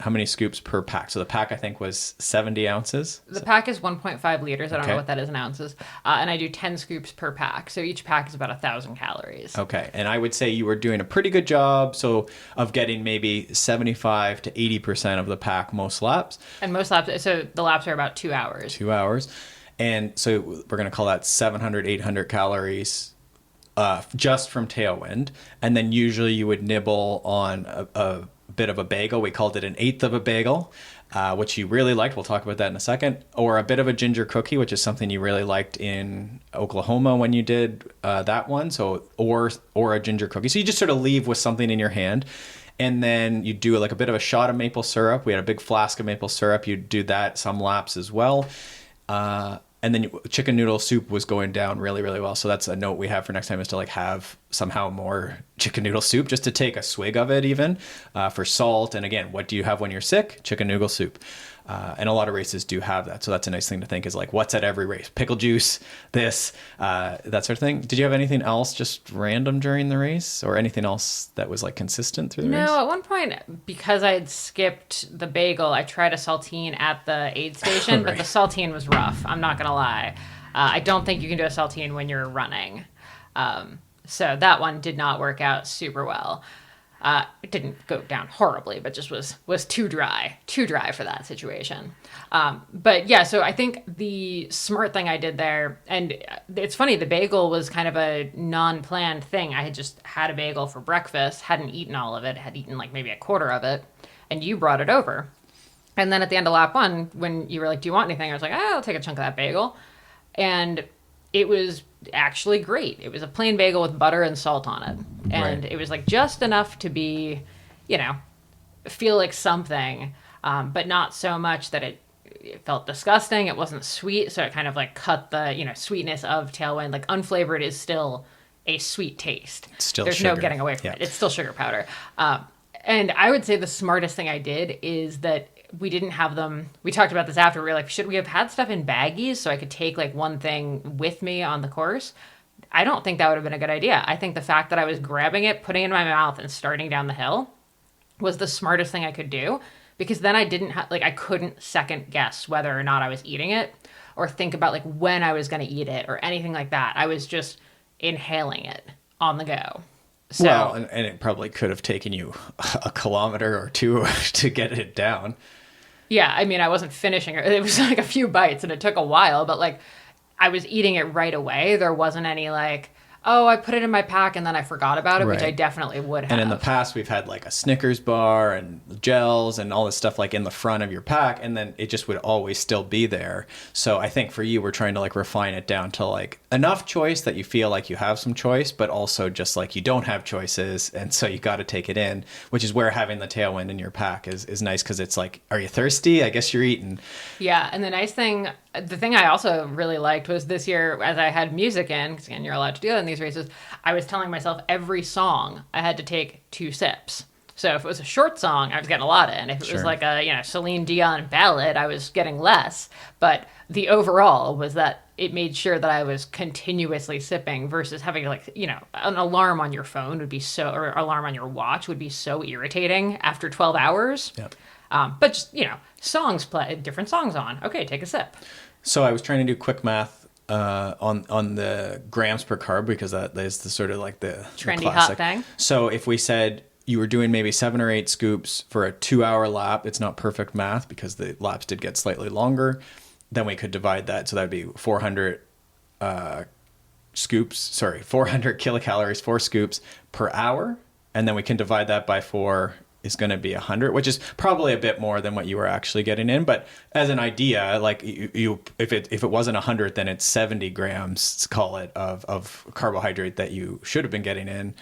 how many scoops per pack? So the pack, I think, was 70 ounces. The pack is 1.5 liters. I don't know what that is in ounces. And I do 10 scoops per pack. So each pack is about 1,000 calories. Okay. And I would say you were doing a pretty good job of getting maybe 75 to 80% of the pack most laps. And most laps, so the laps are about 2 hours. 2 hours. And so we're going to call that 700, 800 calories just from Tailwind. And then usually you would nibble on a bit of a bagel. We called it an eighth of a bagel, which you really liked. We'll talk about that in a second. Or a bit of a ginger cookie, which is something you really liked in Oklahoma when you did that one. So, or a ginger cookie. So you just sort of leave with something in your hand. And then you do like a bit of a shot of maple syrup. We had a big flask of maple syrup. You do that some laps as well. And then chicken noodle soup was going down really, really well. So that's a note we have for next time, is to like have somehow more chicken noodle soup, just to take a swig of it even for salt. And again, what do you have when you're sick? Chicken noodle soup. And a lot of races do have that. So that's a nice thing to think, is like, what's at every race? Pickle juice, that sort of thing. Did you have anything else just random during the race, or anything else that was like consistent through the race? No, at one point, because I had skipped the bagel, I tried a saltine at the aid station, but the saltine was rough. I'm not going to lie. I don't think you can do a saltine when you're running. So that one did not work out super well. It didn't go down horribly, but just was too dry for that situation. But yeah, so I think the smart thing I did there, and it's funny, the bagel was kind of a non-planned thing. I had just had a bagel for breakfast, hadn't eaten all of it, had eaten like maybe a quarter of it, and you brought it over. And then at the end of lap 1, when you were like, do you want anything? I was like, I'll take a chunk of that bagel. And it was actually great. It was a plain bagel with butter and salt on it. And It was like just enough to be, feel like something, but not so much that it felt disgusting. It wasn't sweet, so it kind of like cut the, sweetness of Tailwind. Like unflavored is still a sweet taste. There's sugar. no getting away from it. It's still sugar powder. And I would say the smartest thing I did is that we didn't have them. We talked about this after. We were like, should we have had stuff in baggies so I could take like one thing with me on the course? I don't think that would have been a good idea. I think the fact that I was grabbing it, putting it in my mouth, and starting down the hill was the smartest thing I could do, because then I didn't have, like, I couldn't second guess whether or not I was eating it or think about like when I was going to eat it or anything like that. I was just inhaling it on the go. So, well, and it probably could have taken you a kilometer or two to get it down. Yeah, I mean, I wasn't finishing it. It was like a few bites and it took a while, but like I was eating it right away. There wasn't any like, oh, I put it in my pack and then I forgot about it, which I definitely would have. And in the past, we've had like a Snickers bar and gels and all this stuff like in the front of your pack, and then it just would always still be there. So I think for you, we're trying to like refine it down to like enough choice that you feel like you have some choice, but also just like you don't have choices, and so you got to take it in, which is where having the Tailwind in your pack is nice, because it's like, are you thirsty? I guess you're eating. Yeah, and the thing I also really liked was this year, as I had music in, because again, you're allowed to do that in these races, I was telling myself every song I had to take 2 sips. So if it was a short song, I was getting a lot in. If it was like a Celine Dion ballad, I was getting less. But the overall was that it made sure that I was continuously sipping, versus having like, an alarm on your phone would be or alarm on your watch would be so irritating after 12 hours. Yep. But just, songs play, different songs on. Okay, take a sip. So I was trying to do quick math on the grams per carb, because that is the sort of like the trendy the hot thing. So if we said you were doing maybe 7 or 8 scoops for a 2-hour lap, it's not perfect math because the laps did get slightly longer, then we could divide that. So that'd be 400 400 kilocalories, 4 scoops per hour. And then we can divide that by 4 is going to be 100, which is probably a bit more than what you were actually getting in. But as an idea, like if it wasn't 100, then it's 70 grams, call it, of carbohydrate that you should have been getting in.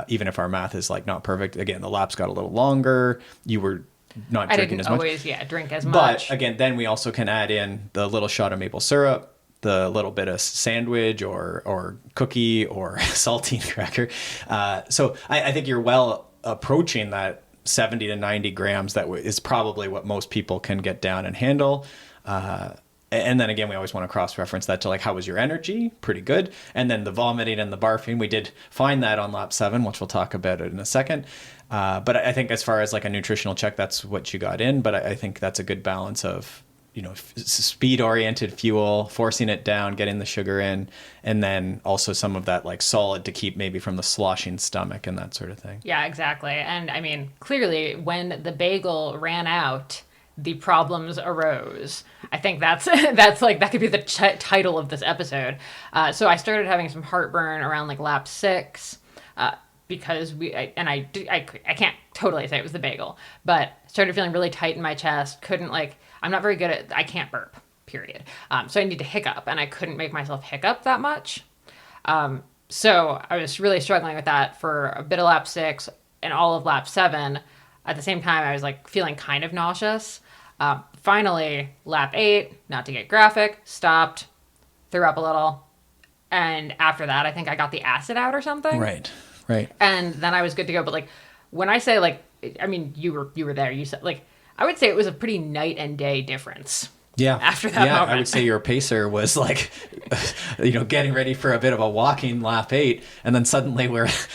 Even if our math is like not perfect. Again, the laps got a little longer. You were not drinking as much. I didn't always, drink as much. But again, then we also can add in the little shot of maple syrup, the little bit of sandwich or cookie or saltine cracker. So I think you're well approaching that 70 to 90 grams. That is probably what most people can get down and handle. And then again, we always want to cross-reference that to like, how was your energy? Pretty good. And then the vomiting and the barfing, we did find that on lap 7, which we'll talk about it in a second. But I think as far as like a nutritional check, that's what you got in. But I think that's a good balance of, speed-oriented fuel, forcing it down, getting the sugar in, and then also some of that like solid to keep maybe from the sloshing stomach and that sort of thing. Yeah, exactly. And I mean, clearly when the bagel ran out, the problems arose. I think that's like, that could be the title of this episode. So I started having some heartburn around like lap 6, because I can't totally say it was the bagel, but started feeling really tight in my chest. I'm not very good I can't burp, period. So I need to hiccup, and I couldn't make myself hiccup that much. So I was really struggling with that for a bit of lap 6 and all of lap 7. At the same time, I was like feeling kind of nauseous. Finally, lap 8, not to get graphic, stopped, threw up a little. And after that, I think I got the acid out or something. Right. And then I was good to go. But like, when I say like, I mean, you were there. You said like, I would say it was a pretty night and day difference. Yeah. After that moment. I would say your pacer was like, getting ready for a bit of a walking lap 8. And then suddenly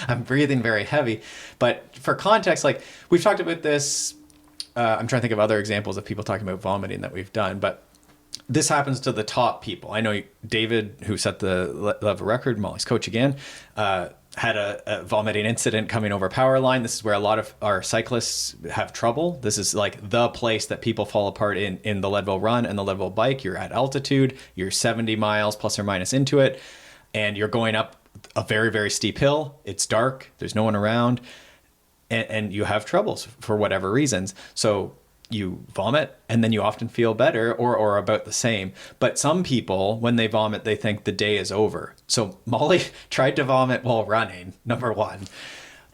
I'm breathing very heavy. But for context, like we've talked about this, I'm trying to think of other examples of people talking about vomiting that we've done, but this happens to the top people. I know David, who set the level record, Molly's coach again, had a vomiting incident coming over power line. This is where a lot of our cyclists have trouble. This is like the place that people fall apart in the Leadville run and the Leadville bike. You're at altitude, you're 70 miles plus or minus into it, and you're going up a very, very steep hill. It's dark, there's no one around, and you have troubles for whatever reasons. So you vomit, and then you often feel better or about the same. But some people, when they vomit, they think the day is over. So Molly tried to vomit while running, number one.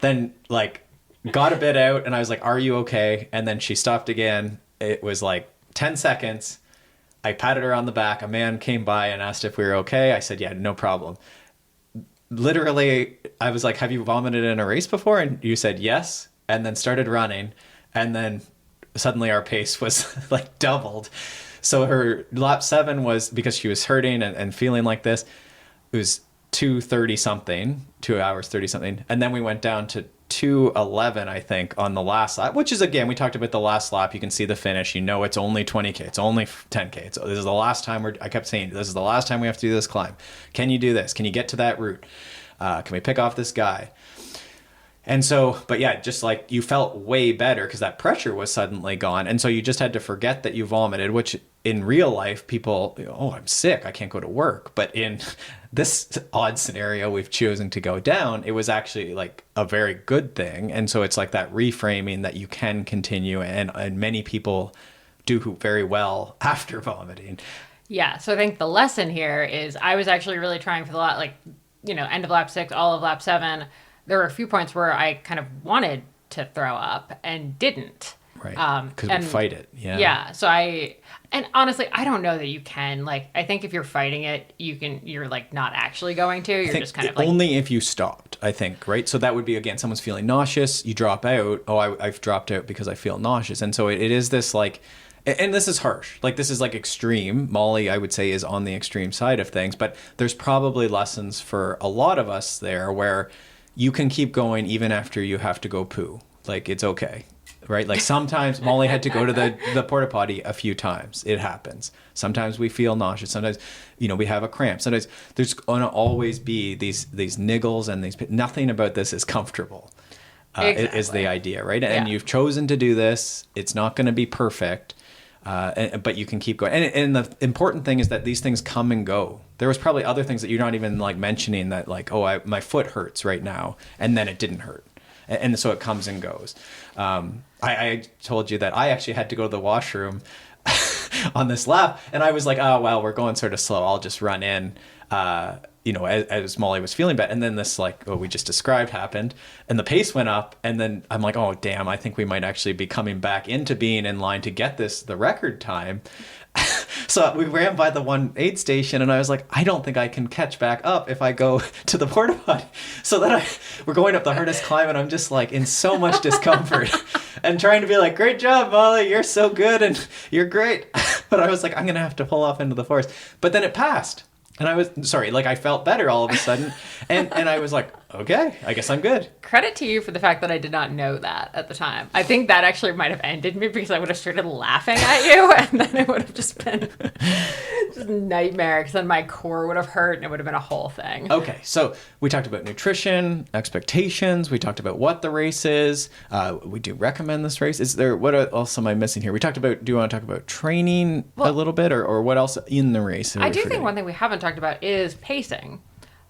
Then like got a bit out, and I was like, are you okay? And then she stopped again. It was like 10 seconds. I patted her on the back. A man came by and asked if we were okay. I said, yeah, no problem. Literally, I was like, have you vomited in a race before? And you said yes, and then started running. And then suddenly our pace was like doubled. So her lap 7 was, because she was hurting and feeling like this, it was 2:30 something, 2 hours 30 something. And then we went down to 2:11, I think, on the last lap, which is, again, we talked about the last lap. You can see the finish. You know, it's only 20K. It's only 10K. So this is the last time I kept saying, this is the last time we have to do this climb. Can you do this? Can you get to that route? Can we pick off this guy? And so, but yeah, just like you felt way better because that pressure was suddenly gone. And so you just had to forget that you vomited, which in real life, people, oh, I'm sick, I can't go to work. But in this odd scenario we've chosen to go down, it was actually like a very good thing. And so it's like that reframing that you can continue. And many people do very well after vomiting. Yeah. So I think the lesson here is I was actually really trying for the lot, like, end of lap 6, all of lap 7. There were a few points where I kind of wanted to throw up and didn't. Right. Because we fight it. Yeah. Yeah. So and honestly, I don't know that you can. Like, I think if you're fighting it, you're like not actually going to. You're just kind of like. Only if you stopped, I think, right? So that would be, again, someone's feeling nauseous, you drop out. Oh, I've dropped out because I feel nauseous. And so it is this like. And this is harsh. Like, this is like extreme. Molly, I would say, is on the extreme side of things. But there's probably lessons for a lot of us there where you can keep going even after you have to go poo. Like, it's okay, right? Like, sometimes Molly had to go to the porta potty a few times. It happens. Sometimes we feel nauseous. Sometimes, we have a cramp. Sometimes there's going to always be these niggles and nothing about this is comfortable. Exactly. Is the idea, right? And you've chosen to do this. It's not going to be perfect. But you can keep going. And the important thing is that these things come and go. There was probably other things that you're not even like mentioning that like, oh, my foot hurts right now. And then it didn't hurt. And so it comes and goes. I told you that I actually had to go to the washroom on this lap. And I was like, oh, well, we're going sort of slow. I'll just run in, as Molly was feeling bad. And then this, like, what we just described happened. And the pace went up. And then I'm like, oh, damn, I think we might actually be coming back into being in line to get the record time. So we ran by the 1 aid station, and I was like, I don't think I can catch back up if I go to the porta potty. So then we're going up the hardest climb, and I'm just like in so much discomfort and trying to be like, great job, Molly, you're so good and you're great. But I was like, I'm going to have to pull off into the forest. But then it passed. And I was, sorry, like I felt better all of a sudden. And I was like, okay, I guess I'm good. Credit to you for the fact that I did not know that at the time. I think that actually might have ended me because I would have started laughing at you and then it would have just been just a nightmare because then my core would have hurt and it would have been a whole thing. Okay, so we talked about nutrition, expectations. We talked about what the race is. We do recommend this race. What else am I missing here? Do you want to talk about training a little bit or what else in the race? I do think one thing we haven't talked about is pacing.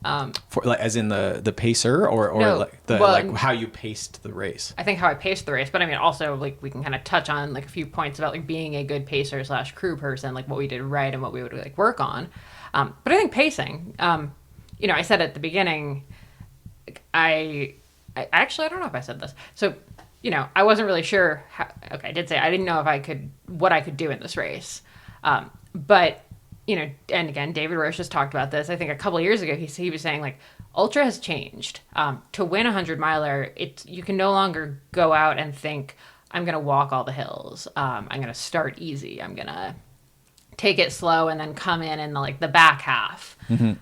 For like, as in the pacer or No, like how you paced the race. I think how I paced the race, but I mean also like we can kind of touch on like a few points about like being a good pacer / crew person, like what we did right and what we would like work on. But I think pacing, I said at the beginning, I actually, I don't know if I said this. So, I wasn't really sure I did say I didn't know what I could do in this race. But and again, David Roche has talked about this. I think a couple of years ago, he was saying like, ultra has changed. To win a 100-miler, you can no longer go out and think, I'm going to walk all the hills. I'm going to start easy. I'm going to take it slow and then come in the back half. Mm-hmm.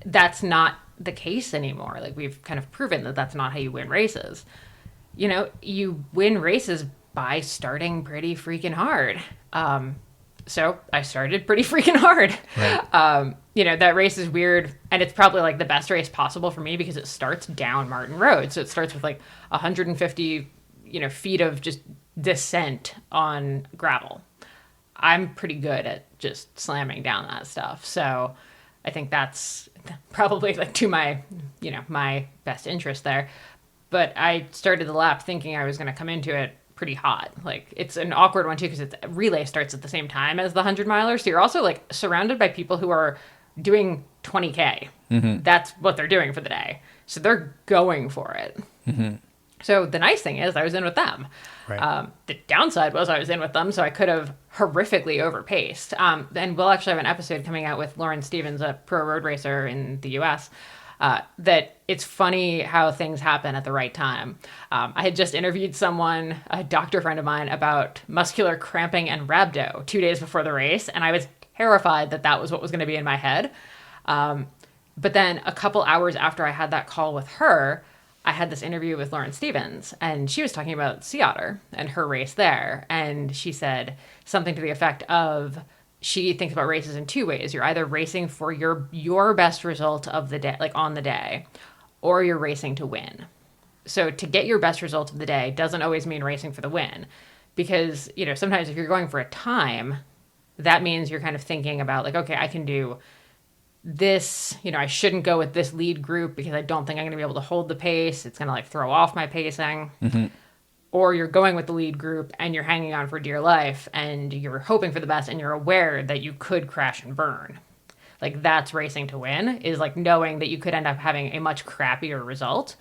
That's not the case anymore. Like we've kind of proven that that's not how you win races. You win races by starting pretty freaking hard. So I started pretty freaking hard. Right. That race is weird. And it's probably like the best race possible for me because it starts down Martin Road. So it starts with like 150, feet of just descent on gravel. I'm pretty good at just slamming down that stuff. So I think that's probably like to my, my best interest there. But I started the lap thinking I was going to come into it pretty hot. Like it's an awkward one too because it's relay starts at the same time as the 100-miler, so you're also like surrounded by people who are doing 20K. Mm-hmm. That's what they're doing for the day, so they're going for it. Mm-hmm. So the nice thing is I was in with them. Right. The downside was I was in with them, so I could have horrifically overpaced. And we'll actually have an episode coming out with Lauren Stevens, a pro road racer in the U.S., that it's funny how things happen at the right time. I had just interviewed someone, a doctor friend of mine, about muscular cramping and rhabdo 2 days before the race, and I was terrified that that was what was going to be in my head. But then a couple hours after I had that call with her, I had this interview with Lauren Stevens, and she was talking about Sea Otter and her race there. And she said something to the effect of, she thinks about races in two ways. You're either racing for your best result of the day, like on the day, or you're racing to win. So to get your best result of the day doesn't always mean racing for the win, because, you know, sometimes if you're going for a time, that means you're kind of thinking about like, okay, I can do this, you know, I shouldn't go with this lead group because I don't think I'm going to be able to hold the pace. It's going to like throw off my pacing. Mm-hmm. Or you're going with the lead group and you're hanging on for dear life and you're hoping for the best and you're aware that you could crash and burn. Like that's racing to win, is like knowing that you could end up having a much crappier result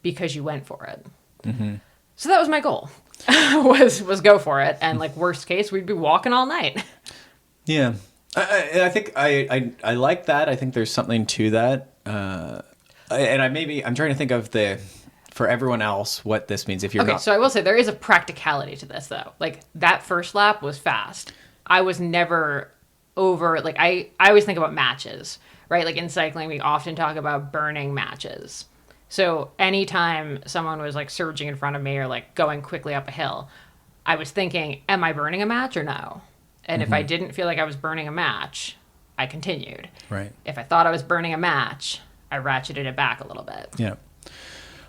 because you went for it. Mm-hmm. So that was my goal, was go for it. And like worst case, we'd be walking all night. Yeah. I think I like that. I think there's something to that. And I'm trying to think of for everyone else, what this means. If you're okay, so I will say there is a practicality to this though. Like that first lap was fast. I was never over, like I always think about matches, right? Like in cycling, we often talk about burning matches. So anytime someone was like surging in front of me or like going quickly up a hill, I was thinking, am I burning a match or no? And if I didn't feel like I was burning a match, I continued. Right. If I thought I was burning a match, I ratcheted it back a little bit. Yeah.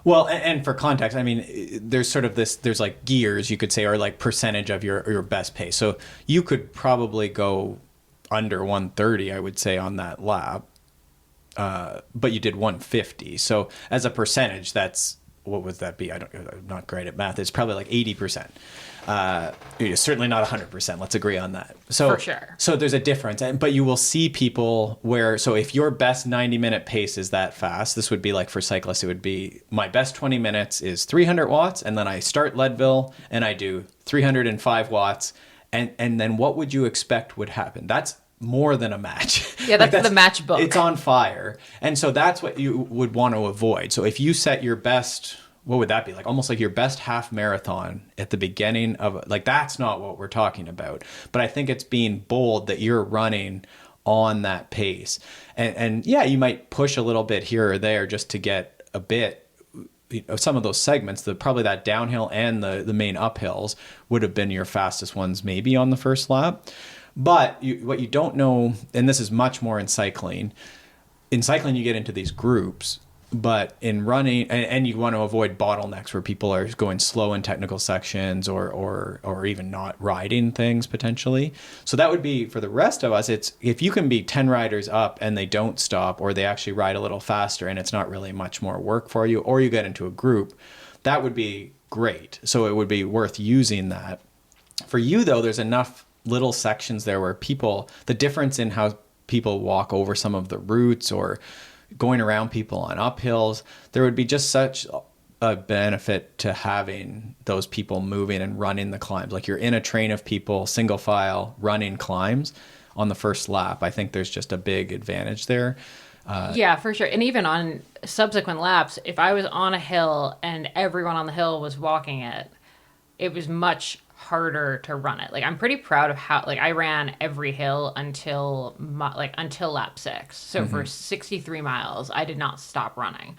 Well, and for context, I mean, there's sort of there's like gears, you could say, or like percentage of your best pace. So you could probably go under 130, I would say, on that lap. But you did 150. So as a percentage, that's, what would that be? I'm not great at math. It's probably like 80%. Certainly not 100%. Let's agree on that. So for sure. So there's a difference, but you will see people where, so if your best 90-minute pace is that fast, this would be like for cyclists, it would be my best 20 minutes is 300 watts, and then I start Leadville and I do 305 watts, and then what would you expect would happen? That's more than a match. Yeah, that's the match book. It's on fire. And so that's what you would want to avoid. So if you set your best, what would that be? Like almost like your best half marathon at the beginning of, like, that's not what we're talking about. But I think it's being bold that you're running on that pace. And yeah, you might push a little bit here or there just to get a bit, you know, some of those segments, probably that downhill and the main uphills would have been your fastest ones maybe on the first lap. But what you don't know, and this is much more in cycling you get into these groups, but in running, and you want to avoid bottlenecks where people are going slow in technical sections or even not riding things potentially. So that would be, for the rest of us, it's if you can be 10 riders up and they don't stop, or they actually ride a little faster and it's not really much more work for you, or you get into a group, that would be great. So it would be worth using that. For you though, there's enough little sections there where the difference in how people walk over some of the routes or going around people on uphills, there would be just such a benefit to having those people moving and running the climbs. Like you're in a train of people, single file, running climbs on the first lap. I think there's just a big advantage there. Yeah, for sure. And even on subsequent laps, if I was on a hill and everyone on the hill was walking it, it was much harder to run it. Like I'm pretty proud of how, like, I ran every hill until lap 6. So for 63 miles, I did not stop running.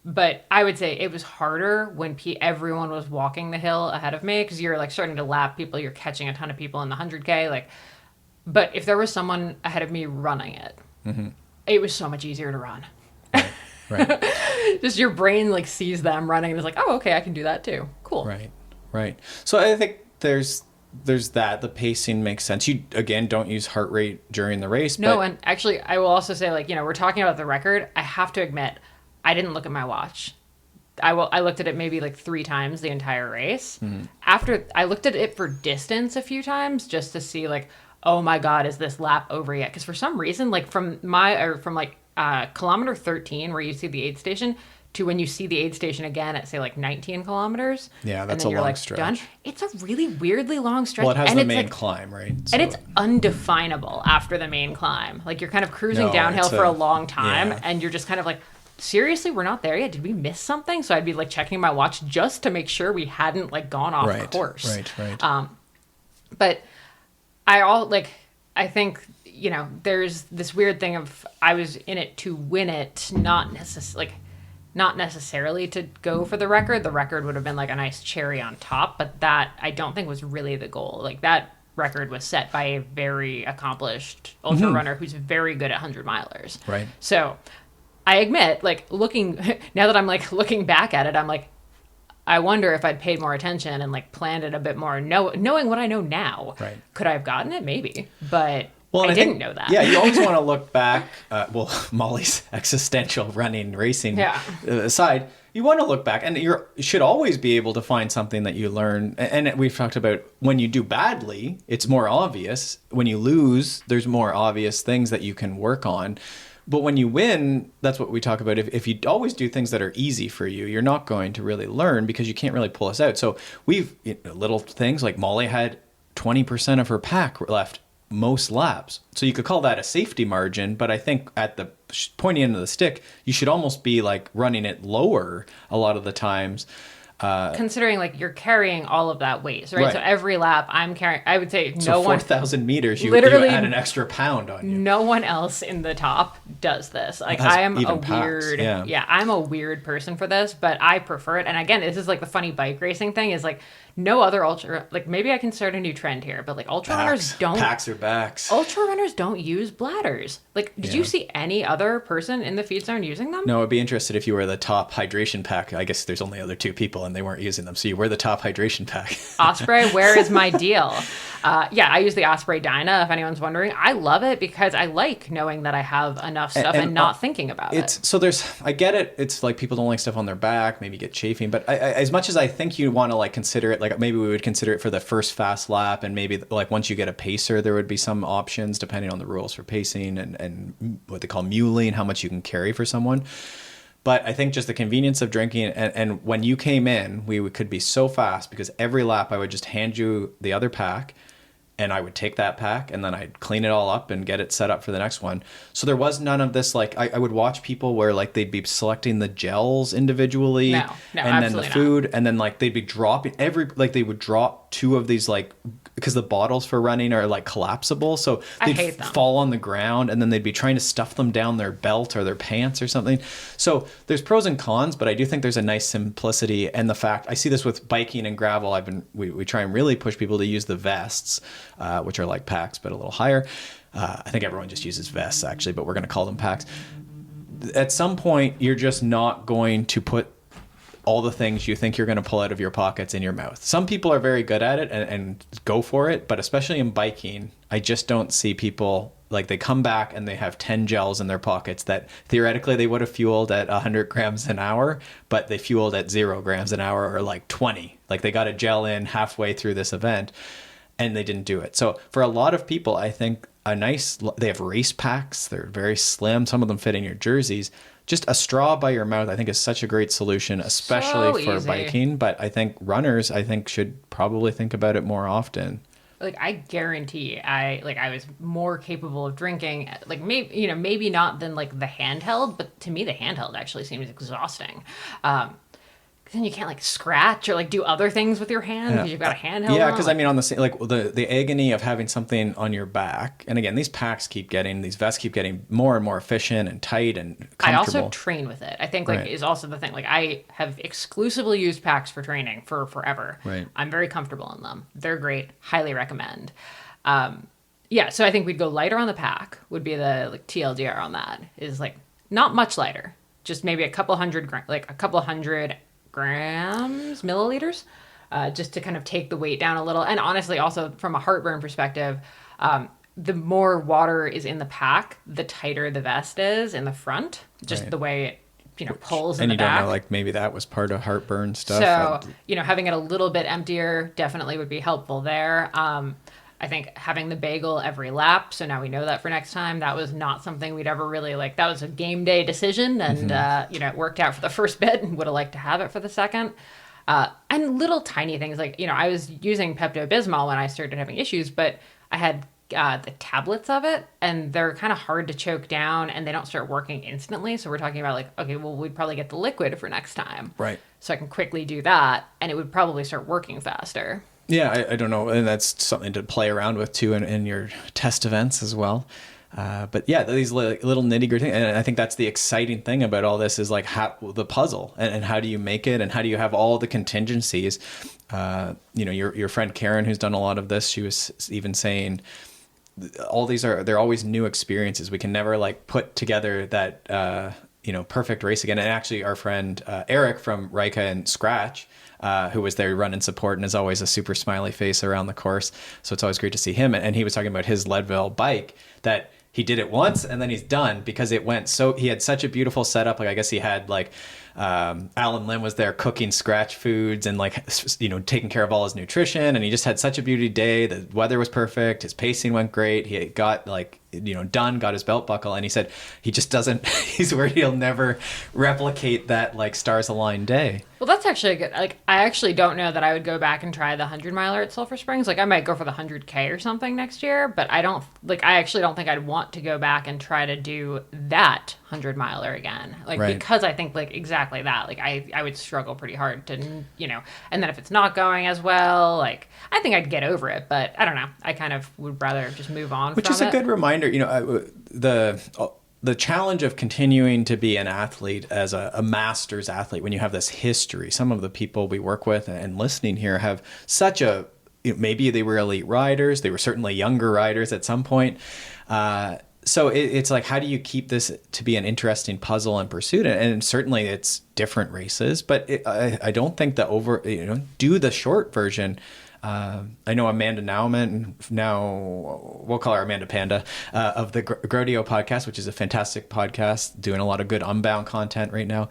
But I would say it was harder when everyone was walking the hill ahead of me, because you're like starting to lap people, you're catching a ton of people in the 100K. Like, but if there was someone ahead of me running it, it was so much easier to run. Right. Just your brain like sees them running and is like, oh, okay, I can do that too. Cool. Right. So I think there's that. The pacing makes sense. You, again, don't use heart rate during the race. No, and actually, I will also say, like, you know, we're talking about the record. I have to admit, I didn't look at my watch. I looked at it maybe like 3 times the entire race. After I looked at it for distance a few times just to see, like, oh my God, is this lap over yet? Because for some reason, like from kilometer 13, where you see the aid station, to when you see the aid station again at, say, like 19 kilometers. Yeah, that's and then a you're long like stretch. done. It's a really weirdly long stretch. Well, it has and the it's main like, climb, right? and it's undefinable after the main climb. Like, you're kind of cruising No, downhill it's for a long time, yeah. and you're just kind of like, seriously, we're not there yet? Did we miss something? So I'd be like checking my watch just to make sure we hadn't like gone off course. Right. But I think, you know, there's this weird thing of I was in it to win it, not necessarily to go for the record. The record would have been like a nice cherry on top, but that I don't think was really the goal. Like, that record was set by a very accomplished ultra runner who's very good at 100 milers. Right. So I admit, like, now that I'm like looking back at it, I'm like, I wonder if I'd paid more attention and like planned it a bit more, knowing what I know now. Right. Could I have gotten it? Maybe, but Well, I didn't know that. Yeah, you always want to look back. Molly's existential running, racing aside, you want to look back, and you should always be able to find something that you learn. And we've talked about when you do badly, it's more obvious. When you lose, there's more obvious things that you can work on. But when you win, that's what we talk about. If you always do things that are easy for you, you're not going to really learn because you can't really pull us out. So little things like Molly had 20% of her pack left most laps. So you could call that a safety margin, but I think at the pointy end of the stick, you should almost be like running it lower a lot of the times. Considering like you're carrying all of that weight, right? So every lap I'm carrying, I would say 4,000 meters, you add an extra pound on you. No one else in the top does this. Like, I am a weird, I'm a weird person for this, but I prefer it. And again, this is like the funny bike racing thing is like no other ultra, like maybe I can start a new trend here, but like ultra runners don't. Packs or backs. Ultra runners don't use bladders. Like, did you see any other person in the feed zone using them? No, I'd be interested if you were the top hydration pack. I guess there's only other two people and they weren't using them. So you were the top hydration pack. Osprey, where is my deal? I use the Osprey Dyna, if anyone's wondering. I love it because I like knowing that I have enough stuff and not thinking about it. So I get it. It's like people don't like stuff on their back, maybe get chafing. But as much as I think you want to like consider it, like maybe we would consider it for the first fast lap. And maybe like once you get a pacer, there would be some options depending on the rules for pacing and what they call muling, how much you can carry for someone. But I think just the convenience of drinking, and when you came in, we could be so fast because every lap I would just hand you the other pack and I would take that pack and then I'd clean it all up and get it set up for the next one. So there was none of this, like I would watch people where like they'd be selecting the gels individually and then the food and then like they'd be dropping they would drop two of these like, because the bottles for running are like collapsible, so they'd fall on the ground and then they'd be trying to stuff them down their belt or their pants or something. So there's pros and cons, but I do think there's a nice simplicity, and the fact I see this with biking and gravel. We try and really push people to use the vests, which are like packs but a little higher. I think everyone just uses vests actually, but we're going to call them packs. At some point, you're just not going to put all the things you think you're going to pull out of your pockets in your mouth. Some people are very good at it and go for it, but especially in biking, I just don't see people, like they come back and they have 10 gels in their pockets that theoretically they would have fueled at 100 grams an hour, but they fueled at 0 grams an hour or like 20. Like they got a gel in halfway through this event and they didn't do it. So for a lot of people, I think they have race packs. They're very slim. Some of them fit in your jerseys. Just a straw by your mouth, I think, is such a great solution, especially for biking. But I think runners, should probably think about it more often. Like, I guarantee I was more capable of drinking, like maybe not than like the handheld, but to me the handheld actually seems exhausting. Then you can't like scratch or like do other things with your hand because you've got a handheld. Yeah, because on the like the agony of having something on your back, and again, these vests keep getting more and more efficient and tight and comfortable. I also train with it. I think is also the thing. Like I have exclusively used packs for training for forever. Right. I'm very comfortable in them. They're great. Highly recommend. So I think we'd go lighter on the pack. Would be the like TLDR on that. Is like not much lighter. Just maybe a couple hundred grams, milliliters, just to kind of take the weight down a little. And honestly, also from a heartburn perspective, the more water is in the pack, the tighter the vest is in the front, just the way it pulls in the back. And you don't know, like maybe that was part of heartburn stuff. So, having it a little bit emptier definitely would be helpful there. I think having the bagel every lap, so now we know that for next time, that was not something we'd ever really like. That was a game day decision, and it worked out for the first bit, and would have liked to have it for the second. And little tiny things like, I was using Pepto-Bismol when I started having issues, but I had the tablets of it, and they're kind of hard to choke down, and they don't start working instantly. So we're talking about like, okay, well, we'd probably get the liquid for next time. Right. So I can quickly do that, and it would probably start working faster. Yeah, I don't know. And that's something to play around with too in your test events as well. But yeah, these little nitty gritty things. And I think that's the exciting thing about all this is like the puzzle and how do you make it and how do you have all the contingencies? Your friend Karen, who's done a lot of this, she was even saying all these they're always new experiences. We can never like put together that, perfect race again. And actually our friend Eric from Rika and Scratch, who was there running support and is always a super smiley face around the course. So it's always great to see him. And he was talking about his Leadville bike that he did it once and then he's done because it went he had such a beautiful setup. Like, I guess he had Alan Lim was there cooking Scratch foods and taking care of all his nutrition. And he just had such a beauty day. The weather was perfect. His pacing went great. He got got his belt buckle. And he said he just doesn't, he's worried he'll never replicate that stars aligned day. Well, that's actually a good, I actually don't know that I would go back and try the 100-miler at Sulphur Springs. I might go for the 100K or something next year, but I actually don't think I'd want to go back and try to do that 100-miler again. Right. Because I think exactly that, I would struggle pretty hard to, and then if it's not going as well, I think I'd get over it, but I don't know. I kind of would rather just move on Which from is a good reminder, the challenge of continuing to be an athlete as a master's athlete when you have this history. Some of the people we work with and listening here have such a, maybe they were elite riders. They were certainly younger riders at some point. So it's like, how do you keep this to be an interesting puzzle and pursuit? And certainly it's different races, but I don't think do the short version. I know Amanda Nauman, now we'll call her Amanda Panda, of the Grodio podcast, which is a fantastic podcast, doing a lot of good Unbound content right now.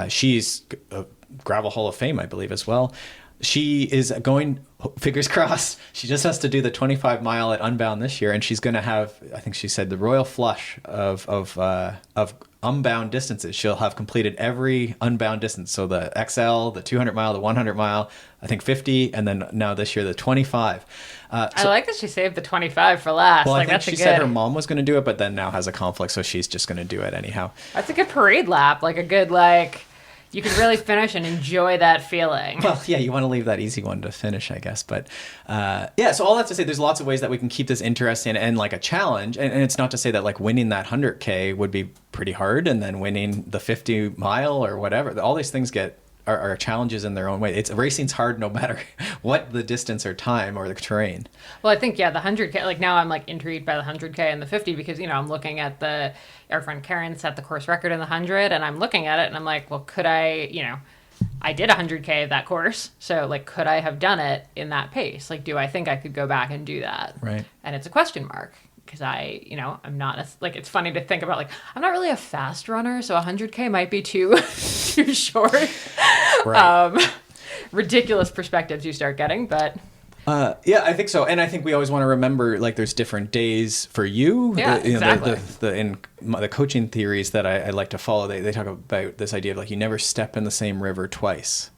She's a Gravel Hall of Fame, I believe, as well. She is going, fingers crossed, she just has to do the 25-mile at Unbound this year, and she's going to have, I think she said, the royal flush of Unbound distances. She'll have completed every Unbound distance. So the XL, the 200-mile, the 100-mile, I think 50, and then now this year the 25. I like that she saved the 25 for last. Well, I think she said her mom was going to do it, but then now has a conflict, so she's just going to do it anyhow. That's a good parade lap, a good you can really finish and enjoy that feeling. Well, yeah, you want to leave that easy one to finish, I guess. But so all that to say, there's lots of ways that we can keep this interesting and a challenge. And it's not to say that winning that 100K would be pretty hard, and then winning the 50-mile or whatever. All these things are challenges in their own way. Racing's hard no matter what the distance or time or the terrain. Well, I think, the 100K, now I'm intrigued by the 100K and the 50 because, I'm looking at our friend Karen set the course record in the 100 and I'm looking at it and I'm like, well, could I, I did 100K of that course. So could I have done it in that pace? Do I think I could go back and do that? Right. And it's a question mark. Because I'm not it's funny to think about I'm not really a fast runner, so 100K might be too short. Right. Ridiculous perspectives you start getting, but yeah, I think so. And I think we always want to remember there's different days for you. Yeah, exactly. In the coaching theories that I like to follow, they talk about this idea of you never step in the same river twice.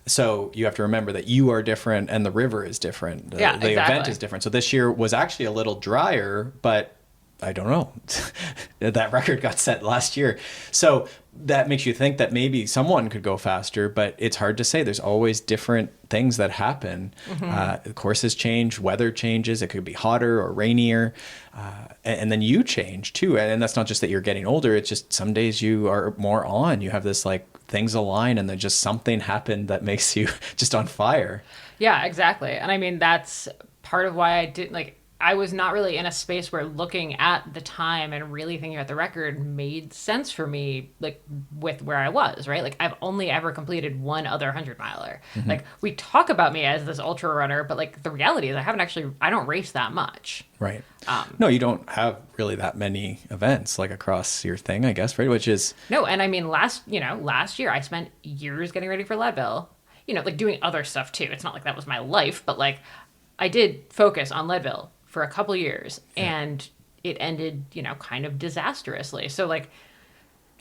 So you have to remember that you are different and the river is different. The event is different. So this year was actually a little drier, but I don't know. That record got set last year. So that makes you think that maybe someone could go faster, but it's hard to say. There's always different things that happen. Mm-hmm. Courses change, weather changes. It could be hotter or rainier. And then you change too. And that's not just that you're getting older. It's just some days you are more on. You have this things align and then just something happened that makes you just on fire. Yeah, exactly. And I mean, that's part of why I didn't I was not really in a space where looking at the time and really thinking about the record made sense for me, with where I was, right? I've only ever completed one other 100-miler. Mm-hmm. We talk about me as this ultra runner, but the reality is I don't race that much. Right. No, you don't have really that many events across your thing, I guess, right? Which is... No, and I mean, last year I spent years getting ready for Leadville, doing other stuff too. It's not that was my life, but I did focus on Leadville for a couple years, and it ended, kind of disastrously. So like,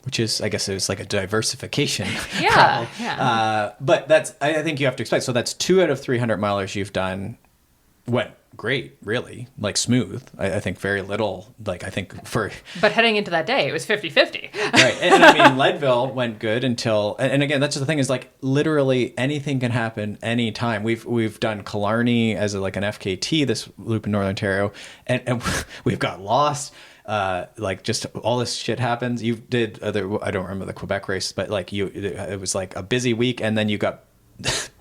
which is, I guess it was like a diversification. Yeah. Yeah. But I think you have to expect. So that's 2 out of 300 milers you've done went great, really, like smooth. I think very little, like I think for... But heading into that day, it was 50-50. Right. And I mean, Leadville went good until... And again, that's just the thing is like literally anything can happen anytime. We've done Killarney as like an FKT, this loop in Northern Ontario, and we've got lost. Like just all this shit happens. You did I don't remember the Quebec race, but like it was like a busy week, and then you got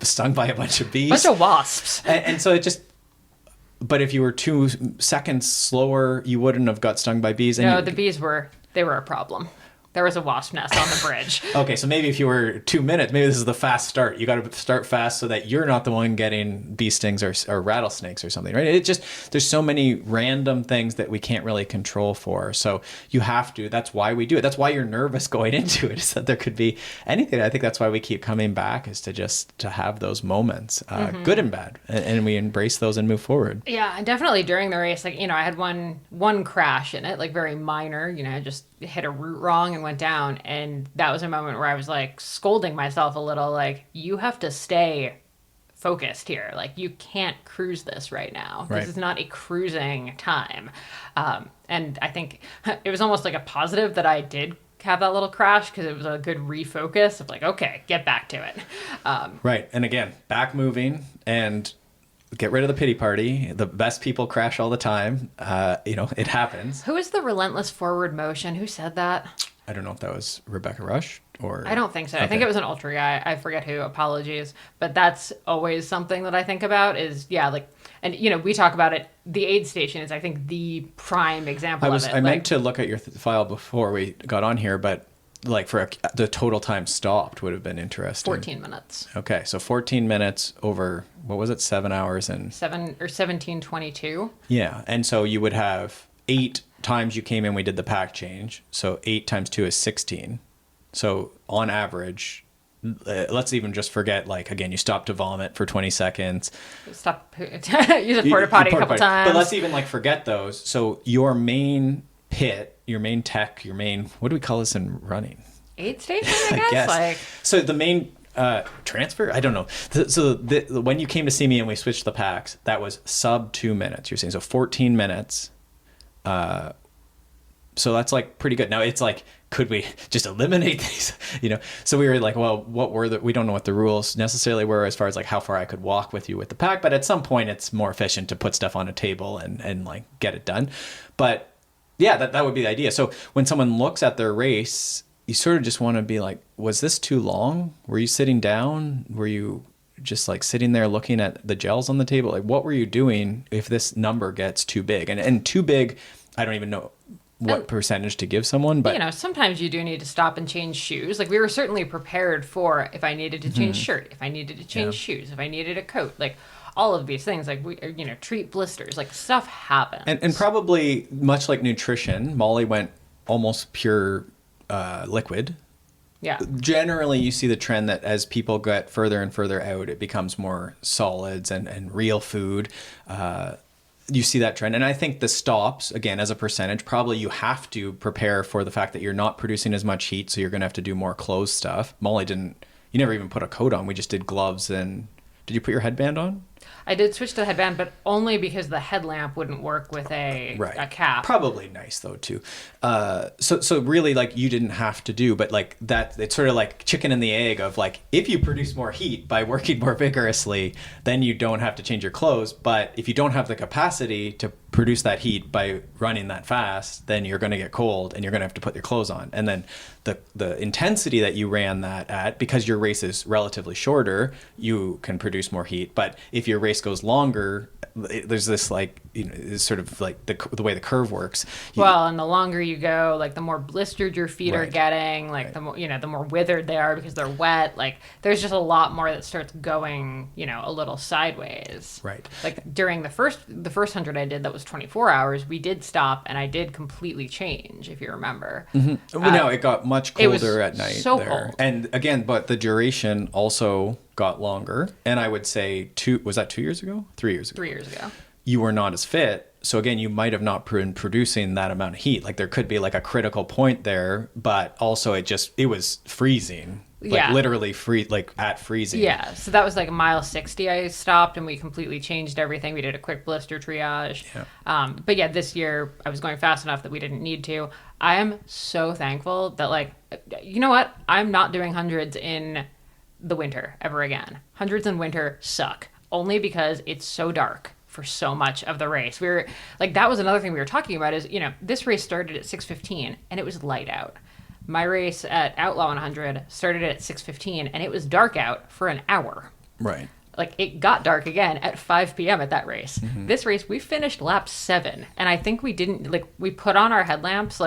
stung by a bunch of bees. Bunch of wasps. And so it just... But if you were 2 seconds slower, you wouldn't have got stung by bees. No, the bees were a problem. There was a wasp nest on the bridge. Okay, so maybe if you were 2 minutes, maybe this is the fast start. You got to start fast so that you're not the one getting bee stings or rattlesnakes or something, right? It just, there's so many random things that we can't really control for. So you have to, that's why we do it. That's why you're nervous going into it, is that there could be anything. I think that's why we keep coming back, is to have those moments, good and bad, and we embrace those and move forward. Yeah, and definitely during the race, like, I had one crash in it, like very minor, I just hit a route wrong and went down, and that was a moment where I was like scolding myself a little, like, you have to stay focused here, like you can't cruise this right now. Right. This is not a cruising time. And I think it was almost like a positive that I did have that little crash, because it was a good refocus of like, okay, get back to it. Right. And again, back moving and get rid of the pity party. The best people crash all the time. It happens. Who is the relentless forward motion? Who said that? I don't know if that was Rebecca Rush or... I don't think so. Okay. I think it was an ultra guy. I forget who. Apologies. But that's always something that I think about is, and we talk about it. The aid station is, I think, the prime example of it. I meant to look at your file before we got on here, but like the total time stopped would have been interesting. 14 minutes. Okay, so 14 minutes over, what was it, 7 hours and... 17:22. Yeah, and so you would have 8 times you came in, we did the pack change. So 8 times 2 is 16. So on average, let's even just forget, like, again, you stop to vomit for 20 seconds. Stop, use a porta potty a couple times. But let's even like forget those. So your main pit, your main tech, your main, what do we call this in running? Aid station, I guess. Like, so the main transfer, I don't know. So when you came to see me and we switched the packs, that was sub 2 minutes. You're saying so 14 minutes. So that's like pretty good. Now it's like, could we just eliminate these? So we were like, well, we don't know what the rules necessarily were as far as like how far I could walk with you with the pack, but at some point it's more efficient to put stuff on a table and like get it done. But yeah, that would be the idea. So when someone looks at their race, you sort of just want to be like, was this too long? Were you sitting down? Were you just like sitting there looking at the gels on the table? Like, what were you doing if this number gets too big? And too big, I don't even know what percentage to give someone, but sometimes you do need to stop and change shoes. Like, we were certainly prepared for if I needed to change shirt, if I needed to change shoes, if I needed a coat, like all of these things, like we, treat blisters, like stuff happens. And probably much like nutrition, Molly went almost pure liquid. Yeah. Generally, you see the trend that as people get further and further out, it becomes more solids and real food. You see that trend. And I think the stops, again, as a percentage, probably you have to prepare for the fact that you're not producing as much heat, so you're going to have to do more clothes stuff. Molly you never even put a coat on. We just did gloves. And did you put your headband on? I did switch to the headband, but only because the headlamp wouldn't work with a cap. Probably nice though too. So really, like, you didn't have to do, but like that, it's sort of like chicken and the egg of like, if you produce more heat by working more vigorously, then you don't have to change your clothes. But if you don't have the capacity to produce that heat by running that fast, then you're going to get cold and you're going to have to put your clothes on. And then the intensity that you ran that at, because your race is relatively shorter, you can produce more heat. But if your race goes longer, there's this like, it's sort of like the way the curve works. And the longer you go, like the more blistered your feet are getting, like the more, the more withered they are because they're wet. Like there's just a lot more that starts going, a little sideways. Right. Like during the first 100 I did, that was 24 hours. We did stop and I did completely change, if you remember. Mm-hmm. No, it got much colder at night. So cold. And again, but the duration also got longer, and I would say 2 years ago? 3 years ago? 3 years ago. You were not as fit. So again, you might have not been producing that amount of heat. Like there could be like a critical point there, but also it was freezing. Like literally at freezing. Yeah. So that was like mile 60 I stopped, and we completely changed everything. We did a quick blister triage. Yeah. But yeah, this year I was going fast enough that we didn't need to. I am so thankful that, like, you know what? I'm not doing hundreds in the winter ever again. Hundreds in winter suck, only because it's so dark for so much of the race. We were like, that was another thing we were talking about is, this race started at 6:15 and it was light out. My race at Outlaw 100 started at 6:15 and it was dark out for an hour. Right. Like it got dark again at 5 p.m. at that race. Mm-hmm. This race, we finished lap 7. And I think we didn't, we put on our headlamps,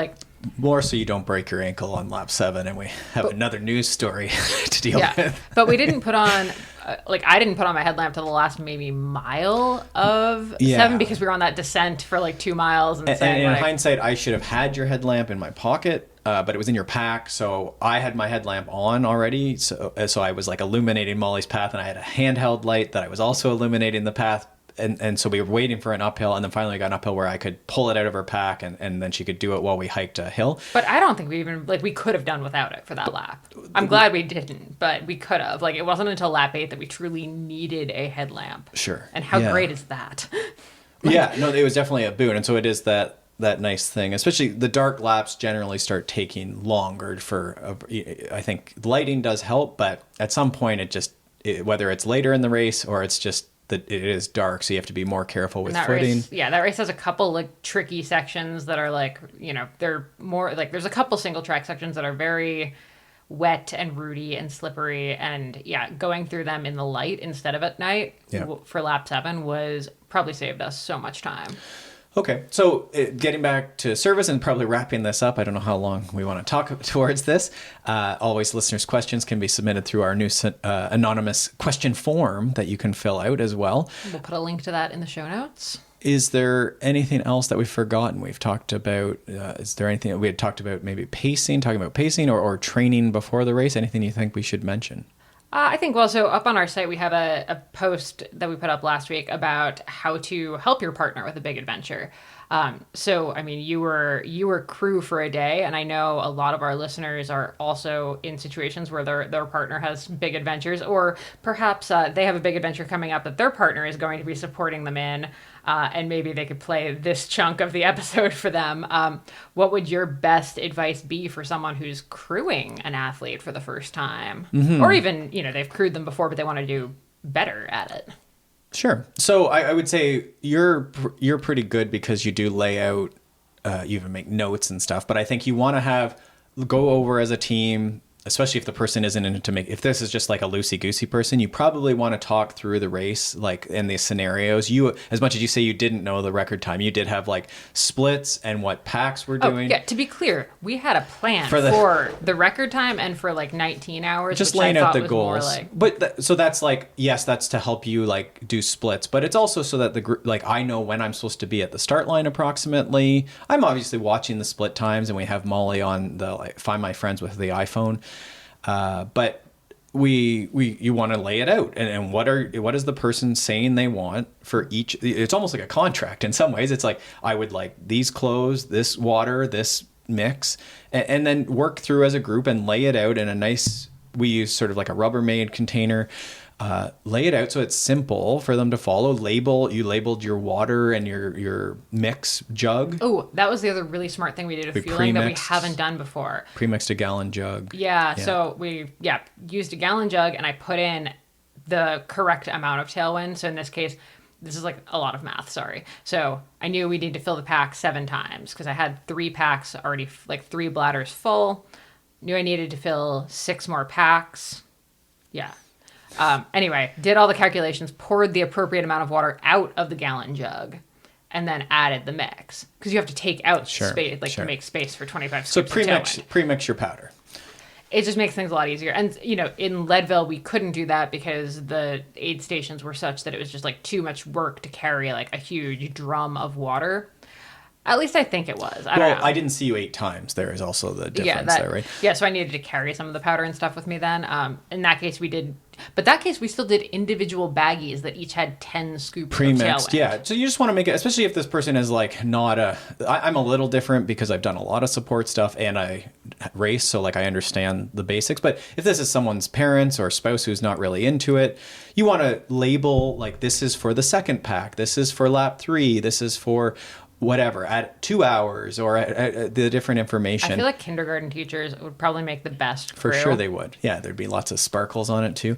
more so you don't break your ankle on lap 7 and we have another news story to deal with. But we didn't put on, I didn't put on my headlamp till the last maybe mile of 7 because we were on that descent for 2 miles. And in hindsight, I should have had your headlamp in my pocket, but it was in your pack. So I had my headlamp on already. So I was illuminating Molly's path, and I had a handheld light that I was also illuminating the path. And so we were waiting for an uphill, and then finally got an uphill where I could pull it out of her pack, and then she could do it while we hiked a hill. But I don't think we even, we could have done without it for that lap. I'm glad we didn't, but we could have. It wasn't until lap 8 that we truly needed a headlamp. Sure. And how great is that? It was definitely a boon. And so it is that nice thing, especially the dark laps generally start taking longer I think lighting does help, but at some point whether it's later in the race or it's just that it is dark, so you have to be more careful with footing. That race has a couple tricky sections that are they're more there's a couple single track sections that are very wet and rooty and slippery, and going through them in the light instead of at night for lap 7 was probably saved us so much time. Okay, so getting back to service and probably wrapping this up, I don't know how long we want to talk towards this. Always listeners' questions can be submitted through our new anonymous question form that you can fill out as well. We'll put a link to that in the show notes. Is there anything else that we've forgotten? We've talked about, is there anything that we had talked about, maybe talking about pacing or training before the race? Anything you think we should mention? I think, so up on our site, we have a post that we put up last week about how to help your partner with a big adventure. You were crew for a day, and I know a lot of our listeners are also in situations where their partner has big adventures, or perhaps they have a big adventure coming up that their partner is going to be supporting them in, and maybe they could play this chunk of the episode for them. What would your best advice be for someone who's crewing an athlete for the first time? Mm-hmm. Or even, they've crewed them before, but they want to do better at it? Sure. So I would say you're pretty good because you do lay out, you even make notes and stuff. But I think you want to go over as a team, especially if the person isn't in it if this is just a loosey-goosey person, you probably want to talk through the race, in the scenarios. You, as much as you say you didn't know the record time, you did have splits and what packs were doing. Yeah, to be clear, we had a plan for the record time and for 19 hours. Just laying out the goals. So that's yes, that's to help you do splits, but it's also so that the group, I know when I'm supposed to be at the start line approximately. I'm obviously watching the split times, and we have Molly on the Find My Friends with the iPhone. But you want to lay it out, and what is the person saying they want for each? It's almost like a contract in some ways. It's I would like these clothes, this water, this mix, and then work through as a group and lay it out in a nice. We use sort of a Rubbermaid container. Lay it out so it's simple for them to follow. You labeled your water and your mix jug. Oh, that was the other really smart thing we did with fueling that we haven't done before. Pre-mixed a gallon jug. Yeah. So we used a gallon jug, and I put in the correct amount of tailwind. So in this case, this is a lot of math, sorry. So I knew we need to fill the pack 7 times because I had 3 packs already, 3 bladders full. Knew I needed to fill 6 more packs. Yeah. Anyway, did all the calculations, poured the appropriate amount of water out of the gallon jug, and then added the mix. Because you have to take out space, to make space for 25 scoops of tailwind. So premix your powder. It just makes things a lot easier. And, in Leadville, we couldn't do that because the aid stations were such that it was just, too much work to carry, a huge drum of water. At least I think it was. I don't know. I didn't see you 8 times. There is also the difference there, right? Yeah, so I needed to carry some of the powder and stuff with me then. In that case, we did But that case, we still did individual baggies that each had 10 scoops Pre-mixed, of tailwind. yeah. So you just want to make it, especially if this person is like not I'm a little different because I've done a lot of support stuff and I race, so like I understand the basics. But if this is someone's parents or spouse who's not really into it, you want to label like, this is for the second pack, this is for lap 3, this is for whatever at 2 hours, or at the different information. I feel like kindergarten teachers would probably make the best crew. For sure they would. Yeah, there'd be lots of sparkles on it too.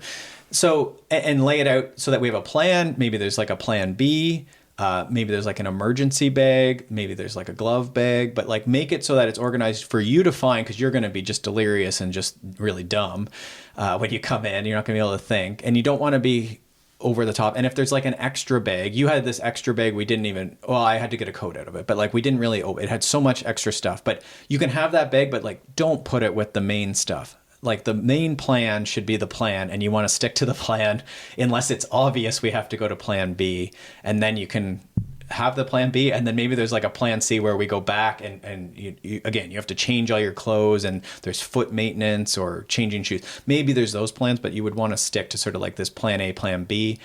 So, and lay it out so that we have a plan. Maybe there's like a plan B. Maybe there's like an emergency bag. Maybe there's like a glove bag. But like make it so that it's organized for you to find, because you're going to be just delirious and just really dumb when you come in. You're not going to be able to think. And you don't want to be over the top. And if there's like an extra bag, you had this extra bag, we didn't even, well, I had to get a coat out of it, but like we didn't really, it had so much extra stuff. But you can have that bag, but like don't put it with the main stuff. Like the main plan should be the plan, and you want to stick to the plan unless it's obvious we have to go to plan B, and then you can have the plan B, and then maybe there's like a plan C where we go back and you again, you have to change all your clothes, and there's foot maintenance or changing shoes. Maybe there's those plans, but you would want to stick to sort of like this plan A, plan B.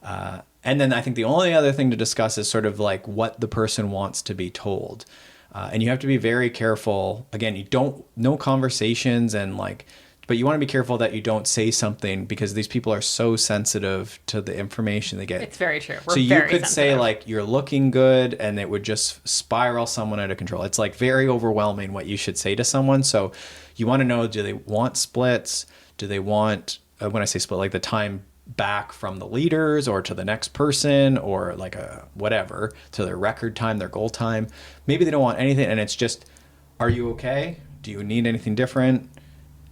And then I think the only other thing to discuss is sort of like what the person wants to be told. And you have to be very careful. Again, you don't, no conversations and like, but you want to be careful that you don't say something, because these people are so sensitive to the information they get. It's very true. We're so you very could sensitive. say like, you're looking good, and it would just spiral someone out of control. It's like very overwhelming what you should say to someone. So you want to know, do they want splits? Do they want, when I say split, like the time back from the leaders or to the next person, or like a whatever, to their record time, their goal time? Maybe they don't want anything, and it's just, are you okay? Do you need anything different?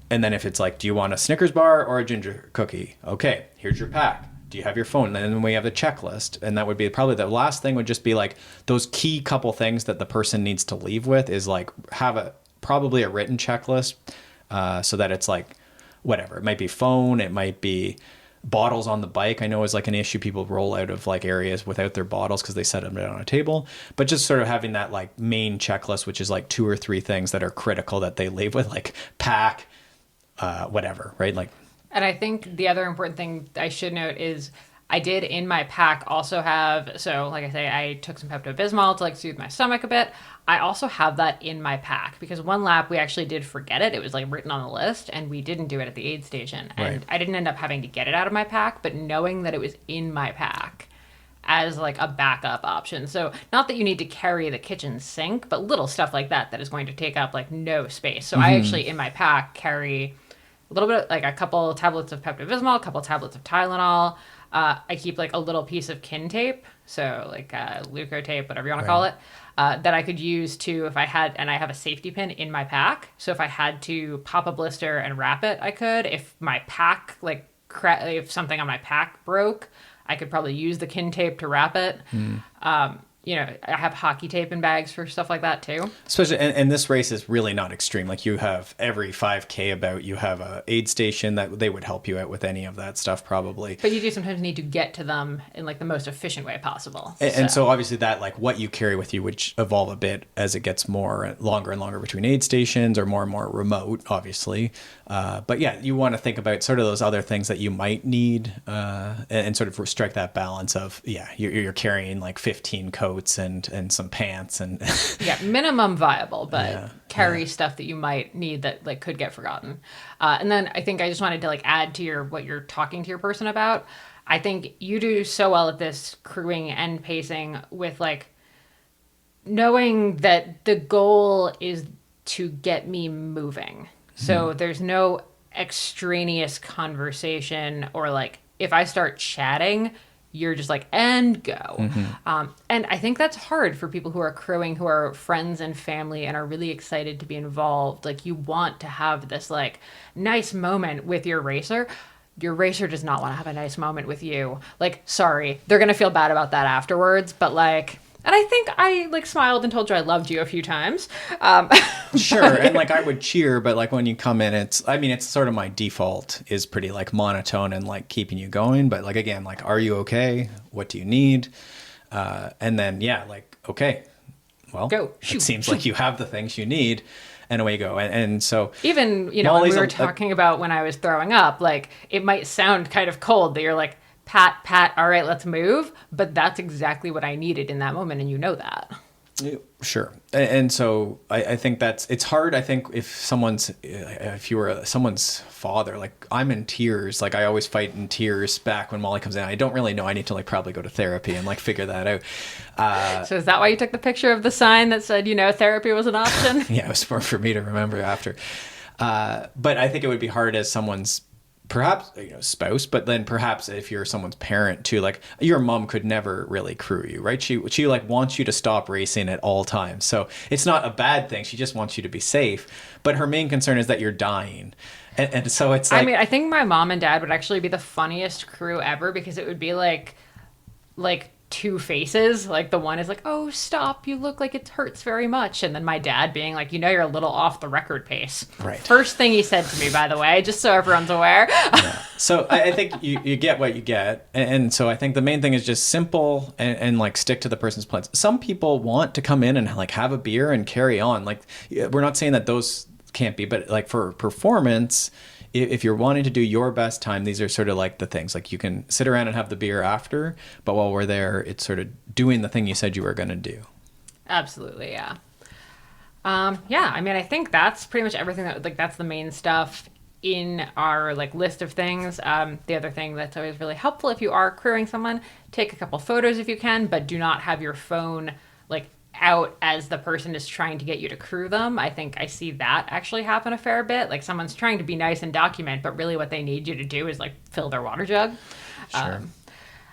And then if it's like, do you want a Snickers bar or a ginger cookie? Okay, here's your pack. Do you have your phone? And then we have the checklist. And that would be probably the last thing, would just be like those key couple things that the person needs to leave with is like, have probably a written checklist, so that it's like, whatever. It might be phone. It might be bottles on the bike. I know is like an issue. People roll out of like areas without their bottles because they set them down on a table. But just sort of having that like main checklist, which is like 2 or 3 things that are critical that they leave with, like pack, whatever, right? Like, and I think the other important thing I should note is I did in my pack also have, so like I say, I took some Pepto-Bismol to like soothe my stomach a bit. I also have that in my pack because one lap we actually did forget it. It was like written on the list and we didn't do it at the aid station. And right. I didn't end up having to get it out of my pack, but knowing that it was in my pack as like a backup option. So not that you need to carry the kitchen sink, but little stuff like that is going to take up like no space. So I actually in my pack carry a little bit, like a couple tablets of Pepto-Bismol, a couple tablets of Tylenol. I keep like a little piece of kin tape, so like Leuko tape, whatever you want to call it, that I could use to, if I had, and I have a safety pin in my pack. So if I had to pop a blister and wrap it, I could. If my pack, if something on my pack broke, I could probably use the kin tape to wrap it. You know, I have hockey tape in bags for stuff like that too. Especially, and this race is really not extreme. Like you have every 5K about, you have a aid station that they would help you out with any of that stuff probably. But you do sometimes need to get to them in like the most efficient way possible. And so obviously that like what you carry with you would evolve a bit as it gets more longer and longer between aid stations or more remote, obviously. But yeah, you want to think about sort of those other things that you might need and sort of strike that balance of, yeah, you're carrying like 15 coats and some pants and yeah, minimum viable, but carry stuff that you might need that like could get forgotten. And then I think I just wanted to like add to what you're talking to your person about. I think you do so well at this crewing and pacing with like knowing that the goal is to get me moving. So there's no extraneous conversation or like if I start chatting, you're just like, and go. And I think that's hard for people who are crewing, who are friends and family and are really excited to be involved. Like you want to have this like nice moment with your racer. Your racer does not want to have a nice moment with you. Like, sorry, they're going to feel bad about that afterwards. But like, and I think I like smiled and told you I loved you a few times. Sure. And like I would cheer, but like when you come in, it's sort of my default is pretty like monotone and like keeping you going. But like, again, like, are you okay? What do you need? And then, yeah, like, okay, well, go. It seems like you have the things you need. and away you go. And so even, when Molly's we were talking about when I was throwing up, like it might sound kind of cold that you're like, pat, all right, let's move. But that's exactly what I needed in that moment. And you know that. Sure. And so I think it's hard. I think if you were someone's father, like I'm in tears, like I always fight in tears back when Molly comes in. I don't really know. I need to like probably go to therapy and like figure that out. So is that why you took the picture of the sign that said, therapy was an option? Yeah, it was more for me to remember after. But I think it would be hard as someone's perhaps spouse, but then perhaps if you're someone's parent too, like your mom could never really crew you, right? She like wants you to stop racing at all times. So it's not a bad thing. She just wants you to be safe. But her main concern is that you're dying. And so it's like, I mean, I think my mom and dad would actually be the funniest crew ever, because it would be like two faces. Like the one is like, oh, stop, you look like it hurts very much. And then my dad being like, you're a little off the record pace. Right. First thing he said to me, by the way, just so everyone's aware. Yeah. So I think you get what you get. And so I think the main thing is just simple and like stick to the person's plans. Some people want to come in and like have a beer and carry on. Like we're not saying that those can't be, but like for performance, if you're wanting to do your best time, these are sort of like the things. Like you can sit around and have the beer after, but while we're there, it's sort of doing the thing you said you were going to do. Absolutely, yeah. I mean, I think that's pretty much everything that's the main stuff in our like list of things. The other thing that's always really helpful if you are crewing someone, take a couple photos if you can, but do not have your phone like out as the person is trying to get you to crew them. I think I see that actually happen a fair bit. Like someone's trying to be nice and document, but really what they need you to do is like fill their water jug. Sure.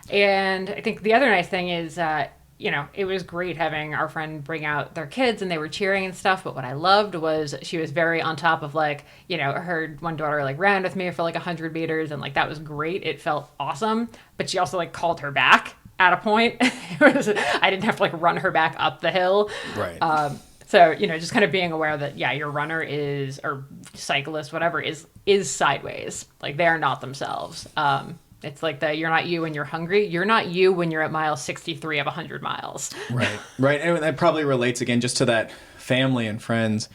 And I think the other nice thing is, it was great having our friend bring out their kids and they were cheering and stuff. But what I loved was she was very on top of like, her one daughter like ran with me for like 100 meters and like that was great. It felt awesome. But she also like called her back at a point. I didn't have to like run her back up the hill. Right. So, just kind of being aware that, your runner is, or cyclist, whatever, is sideways. Like they are not themselves. It's like you're not you when you're hungry. You're not you when you're at mile 63 of 100 miles. Right. Right. And that probably relates again just to that family and friends.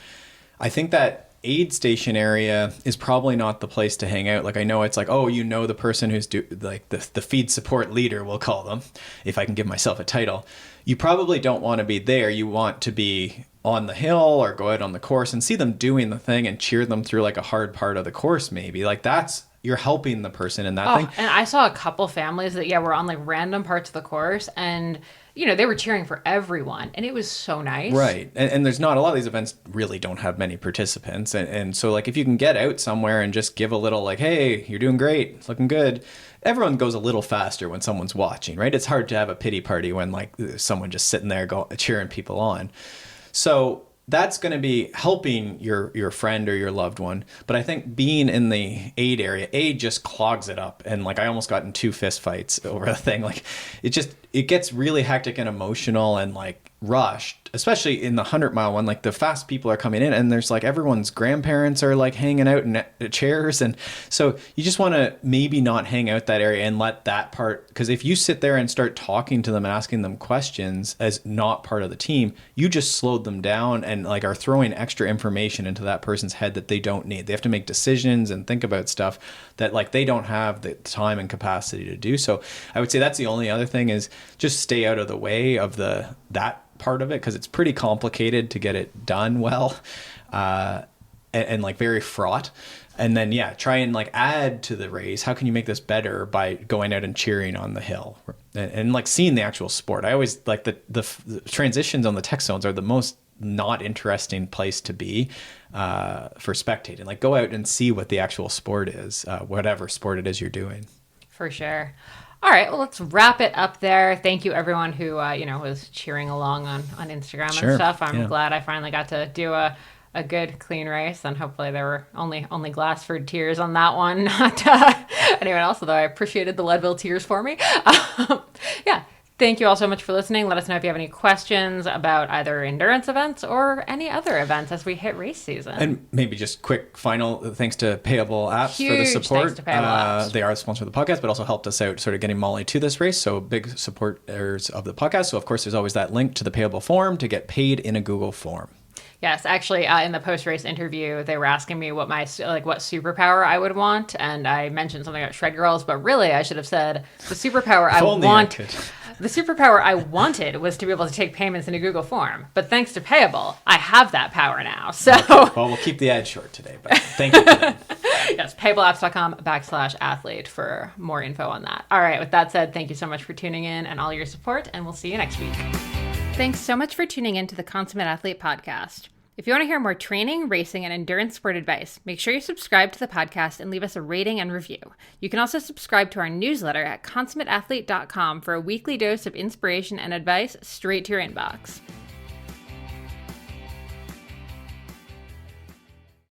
I think that aid station area is probably not the place to hang out. Like I know it's like, oh, the person who's like the feed support leader, we'll call them, if I can give myself a title. You probably don't want to be there. You want to be on the hill or go out on the course and see them doing the thing and cheer them through like a hard part of the course. Maybe like you're helping the person in that thing. And I saw a couple families that were on like random parts of the course and they were cheering for everyone, and it was so nice. Right. And there's not a lot of these events really don't have many participants. And so like if you can get out somewhere and just give a little like, hey, you're doing great, it's looking good. Everyone goes a little faster when someone's watching, right? It's hard to have a pity party when like someone just sitting there cheering people on. So that's going to be helping your friend or your loved one. But I think being in the aid area, aid just clogs it up. And like I almost got in 2 fist fights over the thing. Like it gets really hectic and emotional and like rushed, especially in the 100-mile one. Like the fast people are coming in and there's like everyone's grandparents are like hanging out in chairs. And so you just want to maybe not hang out that area and let that part, because if you sit there and start talking to them and asking them questions as not part of the team, you just slowed them down and like are throwing extra information into that person's head that they don't need. They have to make decisions and think about stuff that like they don't have the time and capacity to do. So I would say that's the only other thing is just stay out of the way of that part of it, because it's pretty complicated to get it done well and like very fraught. And then try and like add to the race. How can you make this better by going out and cheering on the hill and like seeing the actual sport? I always like the transitions on the tech zones are the most not interesting place to be for spectating. Like go out and see what the actual sport is, whatever sport it is you're doing. For sure. All right, well, let's wrap it up there. Thank you, everyone who was cheering along on Instagram and stuff. I'm glad I finally got to do a good, clean race, and hopefully there were only Glassford tears on that one, not anyone else, although I appreciated the Leadville tears for me. Thank you all so much for listening. Let us know if you have any questions about either endurance events or any other events as we hit race season. And maybe just quick final thanks to Payable Apps for the support. Thanks to Payable Apps. They are the sponsor of the podcast, but also helped us out sort of getting Molly to this race. So big supporters of the podcast. So of course, there's always that link to the Payable form to get paid in a Google form. Yes, actually, in the post-race interview, they were asking me what what superpower I would want, and I mentioned something about Shred Girls, but really I should have said the superpower the superpower I wanted was to be able to take payments in a Google form. But thanks to Payable, I have that power now. So, okay. Well, we'll keep the ad short today, but thank you. Yes, payableapps.com/athlete for more info on that. All right, with that said, thank you so much for tuning in and all your support, and we'll see you next week. Thanks so much for tuning in to the Consummate Athlete Podcast. If you want to hear more training, racing, and endurance sport advice, make sure you subscribe to the podcast and leave us a rating and review. You can also subscribe to our newsletter at consummateathlete.com for a weekly dose of inspiration and advice straight to your inbox.